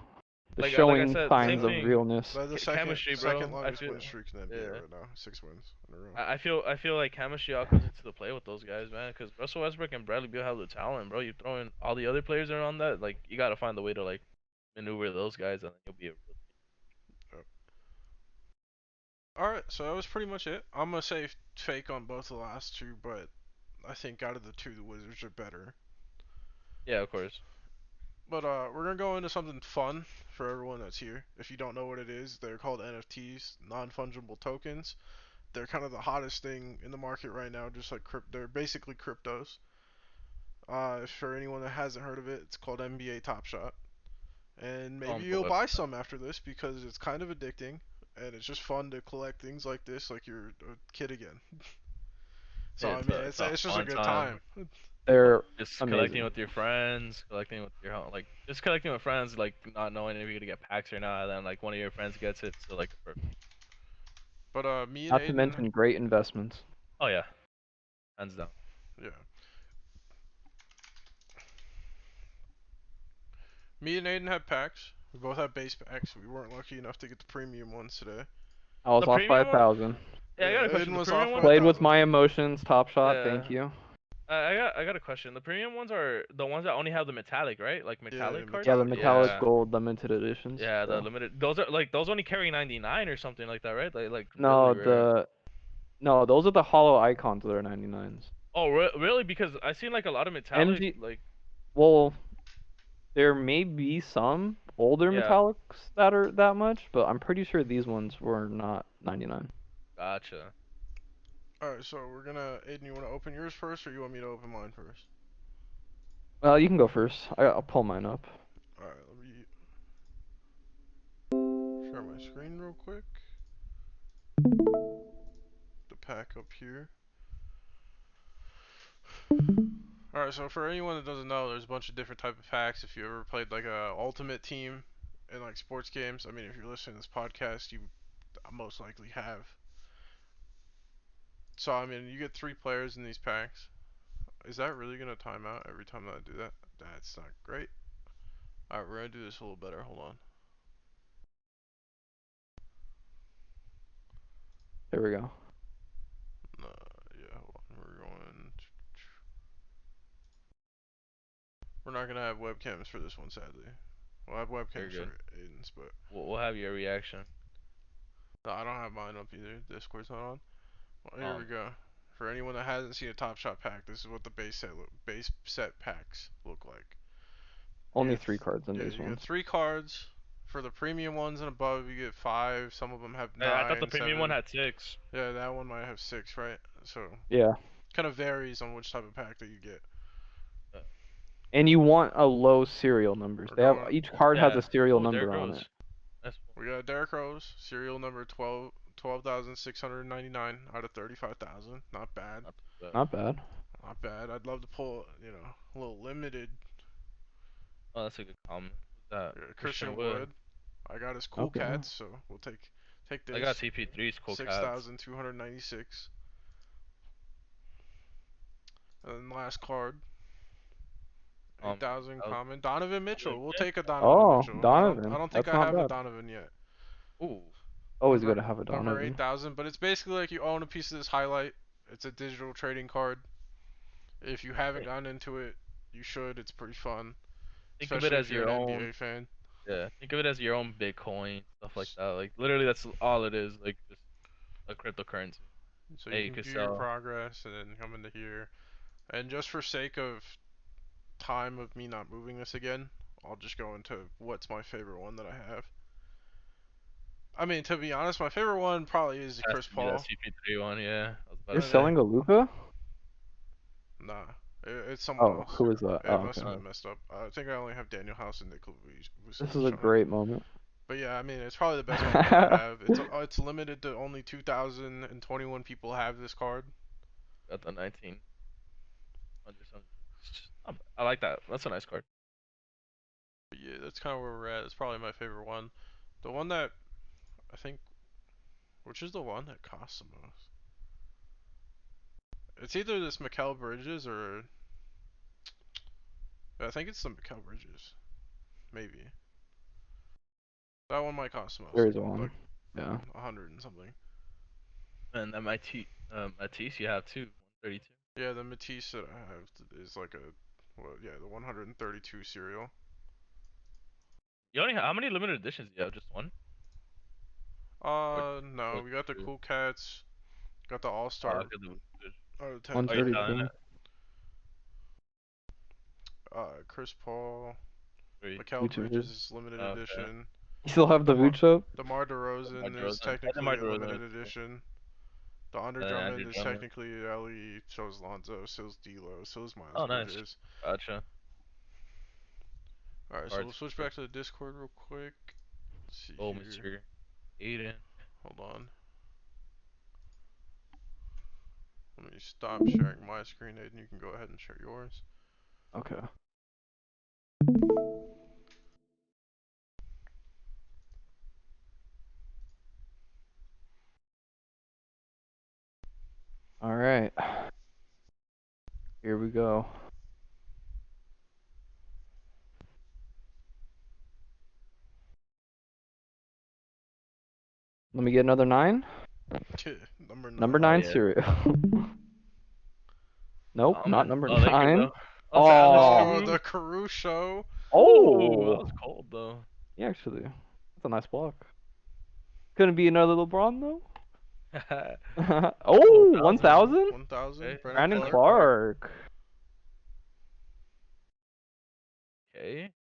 They're like I showing said, same signs of thing. realness. They're the Chemistry, bro. second I longest feel. win streak in the NBA Yeah. right now. 6 wins in a row. I feel like chemistry all comes into the play with those guys, man. Because Russell Westbrook and Bradley Beal have the talent, bro. You throw in all the other players around that, like you gotta find a way to like maneuver those guys, and then you'll be a real. Yep. All right, so that was pretty much it. I'm gonna say fake on both the last two, but I think out of the two, the Wizards are better. Yeah, of course. But we're gonna go into something fun for everyone that's here. If you don't know what it is, they're called NFTs, non-fungible tokens. They're kind of the hottest thing in the market right now, just like they're basically cryptos. For anyone that hasn't heard of it, it's called NBA Top Shot. And maybe On the you'll buy website. some after this because it's kind of addicting and it's just fun to collect things like this like you're a kid again. So Yeah, I mean, it's a it's just a fun good time. time. They're Just collecting amazing. with your friends, collecting with your like just collecting with friends, like not knowing if you're gonna get packs or not. And then like one of your friends gets it, so like perfect. But me and Not to Aiden, mention great investments. Oh yeah, hands down. yeah, me and Aiden had packs. We both had base packs. We weren't lucky enough to get the premium ones today. I was The off by premium one. 1,000. Yeah, I got a Yeah, question. Aiden The was premium off by one. Played with 1,000. my emotions. Top shot. Yeah. Thank you. I got a question. The premium ones are the ones that only have the metallic, right? Like Yeah, metallic cards? Yeah, the metallic metallic cards. Yeah. gold limited editions. Yeah, the So. limited. Those are like those only carry 99 or something like that, right? Like really No, rare. no, those are the hollow icons that are 99s. Oh, really? Because I seen like a lot of metallic, MG, like well, there may be some older yeah, metallics that are that much, but I'm pretty sure these ones were not 99. gotcha. Alright, so we're gonna, Aiden, you wanna open yours first, or you want me to open mine first? Well, you can go first. I'll pull mine up. Alright, let me share my screen real quick. The pack up here. Alright, so for anyone that doesn't know, there's a bunch of different type of packs. If you ever played like a ultimate team in like sports games, I mean, if you're listening to this podcast, you most likely have. So I mean, you get 3 players in these packs. Is that really gonna time out every time that I do that? That's not great. Alright, we're gonna do this a little better. Hold on. There we go. Yeah, hold on. We're not gonna have webcams for this one, sadly. We'll have Very webcams good. for Aiden's, but We'll have your reaction. no, I don't have mine up either. Discord's not on. Well, here we Um, go. For anyone that hasn't seen a Top Shot pack, this is what the base set packs look like. You Only get 3 cards in yeah, these you get ones. 3 cards. For the premium ones and above, you get 5. Some of them have I thought the 9, premium one 7. had 6. Yeah, that one might have 6, right? So Yeah. kind of varies on which type of pack that you get. Uh, And you want a low serial numbers. We're They have going. each card has a yeah. serial Oh, Derrick number on it. Rose. That's We got Derrick Rose, serial number 12,699 out of 35,000. Not bad. not bad. Not bad. Not bad. I'd love to pull, a little limited. Oh, that's a good comment. Who's that? Christian Christian Wood. Wood. I got his cool Okay. cats, so we'll take I got this. CP3's cool cats. 6,296. And then last card. Um, 8,000 I was common. Donovan wondering- Mitchell. We'll take a Donovan Oh, Mitchell. I Donovan. don't think That's I not have a bad. Donovan yet. Ooh, Always good Number to have a number Donovan. 8,000, but it's basically like you own a piece of this highlight. It's a digital trading card. If you haven't gotten into it, you should. It's pretty fun, think of it especially if as you're your an own. NBA fan. Yeah, think of it as your own Bitcoin, stuff like that. Like literally, that's all it is. Like just a cryptocurrency. So you Hey, you can could view your sell. progress and then come into here. And just for sake of time of me not moving this again, I'll just go into what's my favorite one that I have. I mean, to be honest, my favorite one probably is the Has Chris to be that Paul. CP3 one. Yeah, I was about You're to say. selling a Luca? Nah, it's someone Oh, else. who is that? It Oh, must okay. have been messed up. I think I only have Daniel House and Nikola This Vucevic is a on it. great moment. But yeah, I mean, it's probably the best one that I have. It's limited to only 2,021 people have this card. Got the 19. I like that. That's a nice card. But yeah, that's kind of where we're at. It's probably my favorite one. The one that I think, which is the one that costs the most. It's either this Mikal Bridges or I think it's the Mikal Bridges. Maybe that one might cost the most, There is one. like Yeah. 100 and something. And that Matisse you have too. 132. Yeah, the Matisse that I have is like a, well, yeah, the 132 serial. You only how many limited editions do you have? Just one? No, Or we got the two? Cool Cats, got the All Oh, Star, okay, ten oh, you're jersey, selling 132. it. Chris Paul, Three. Mikal Vucevic. Bridges is limited Okay. edition. You still have the DeMar Vooch up? DeMar DeMar DeRozan is DeRozan. technically DeMar a DeRozan limited is cool. edition. The Andre And then Drummond Andrew is Drummond. technically LE, so is Lonzo, so is D'Lo, so is Miles Oh, nice. Bridges. Gotcha. Alright, so we'll Cards. switch back to the Discord real quick. Let's see Oh, here. Mr. Aiden. Hold on. Let me stop sharing my screen, Aiden. You can go ahead and share yours. Okay. All right. Here we go. Let me get another 9. Number 9. Number Oh 9 yeah. cereal. Nope, not number Oh, thank you, 9. bro. Oh, it's Alex Oh. Oh, Carew. the Caruso. Ooh, that Oh. was cold though. Yeah, actually. That's a nice block. Couldn't be another LeBron though. Oh, Oh, 1,000. 1,000? 1,000. Okay. Brandon Brandon Clark. Clark. Okay.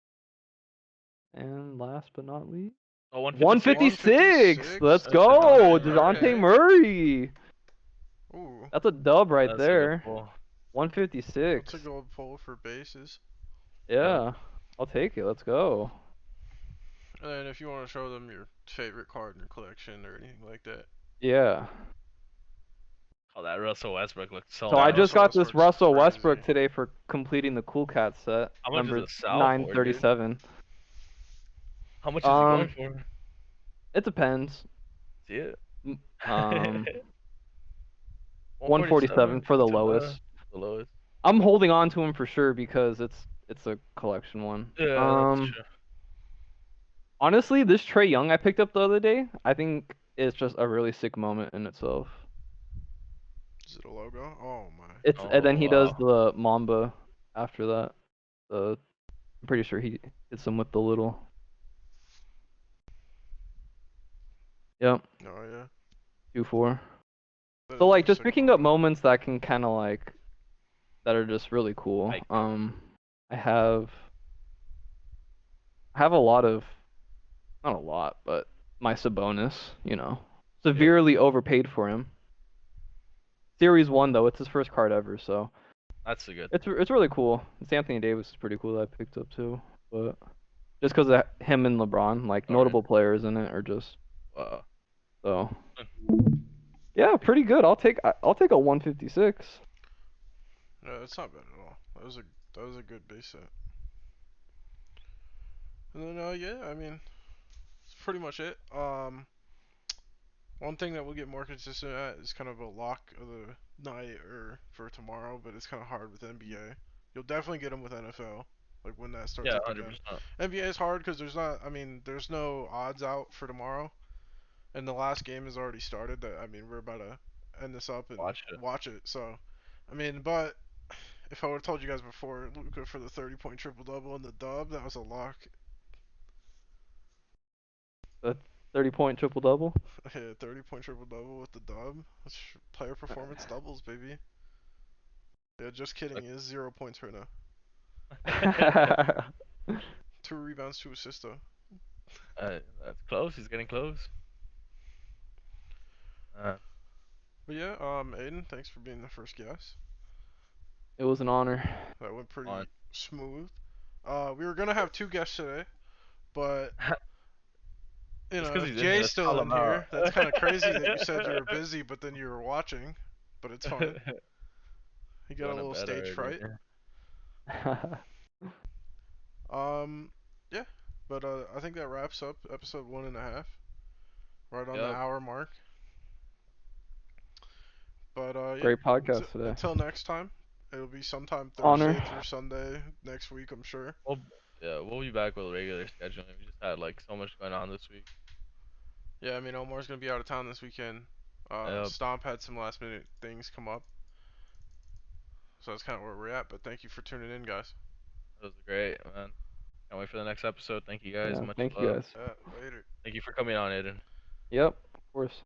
And last but not least, Oh, 156. 156. Let's That's go. DeJounte DeJounte Murray. Murray. Ooh, That's a dub right That's a good there. pull. 156. that's a gold pull for bases. Yep. Yeah. I'll take it. Let's go. And then if you want to show them your favorite card in your collection or anything like that. Yeah. Oh, that Russell Westbrook looked so So I That nice. just Russell got this Westbrook's Russell crazy. Westbrook today for completing the Cool Cat set, How much is number it sell for, dude? 937. How much is he going Um, for? it depends. See it? M- Um, 147 147 for the to lowest. the lowest. I'm holding on to him for sure because it's a collection one. Yeah, that's true. Honestly, this Trey Young I picked up the other day, I think it's just a really sick moment in itself. Is it a logo? Oh my. It's and then Oh he does wow. the Mamba after that. I'm pretty sure he hits him with the little. Yep, Oh yeah. 2-4. That So is like a just sick picking up moment. moments that can kind of like that are just really cool. Like, I have a lot of, not a lot, but my Sabonis, yeah, severely overpaid for him. Series 1 though, it's his first card ever, so that's a good. it's really cool. It's Anthony Davis is pretty cool that I picked up too, but just because of him and LeBron, like Alright. notable players in it, are just Wow. so yeah, pretty good. I'll take a 156. Yeah, it's not bad at all. That was a good base set. And then yeah, I mean, that's pretty much it. One thing that we'll get more consistent at is kind of a lock of the night or for tomorrow, but it's kind of hard with NBA. You'll definitely get them with NFL, like when that starts Yeah, up again. 100%. NBA is hard because there's no odds out for tomorrow, and the last game has already started. That I mean, we're about to end this up and Watch it. watch it. So, I mean, but if I would have told you guys before, Luka for the 30-point triple double and the dub, that was a lock. A 30-point triple double. Yeah, 30-point triple double with the dub. That's player performance doubles, baby. Yeah, just kidding. He is 0 points right now. 2 rebounds, 2 assists though. That's close. He's getting close. Uh, But yeah, Aiden, thanks for being the first guest. It was an honor. That went on. pretty smooth. We were gonna have 2 guests today, but Just because if he's in here, Jay's let's still call in him out. here, that's kind of crazy that you said you were busy, but then you were watching. But it's fine. He got a Going to little bed stage already. fright. Um, yeah, but I think that wraps up episode 1.5, right on the Yep. hour mark. But yeah, Great podcast today. until next time, it'll be sometime Honor. Thursday through Sunday next week, I'm sure. We'll, yeah, we'll be back with a regular scheduling. We just had like so much going on this week. Yeah, I mean Omar's gonna be out of town this weekend. Yep. Stomp had some last minute things come up, so that's kind of where we're at. But thank you for tuning in, guys. That was great, man. Can't wait for the next episode. Thank you guys. Yeah, Much thank you love. guys. Later. Thank you for coming on, Aiden. Yep, of course.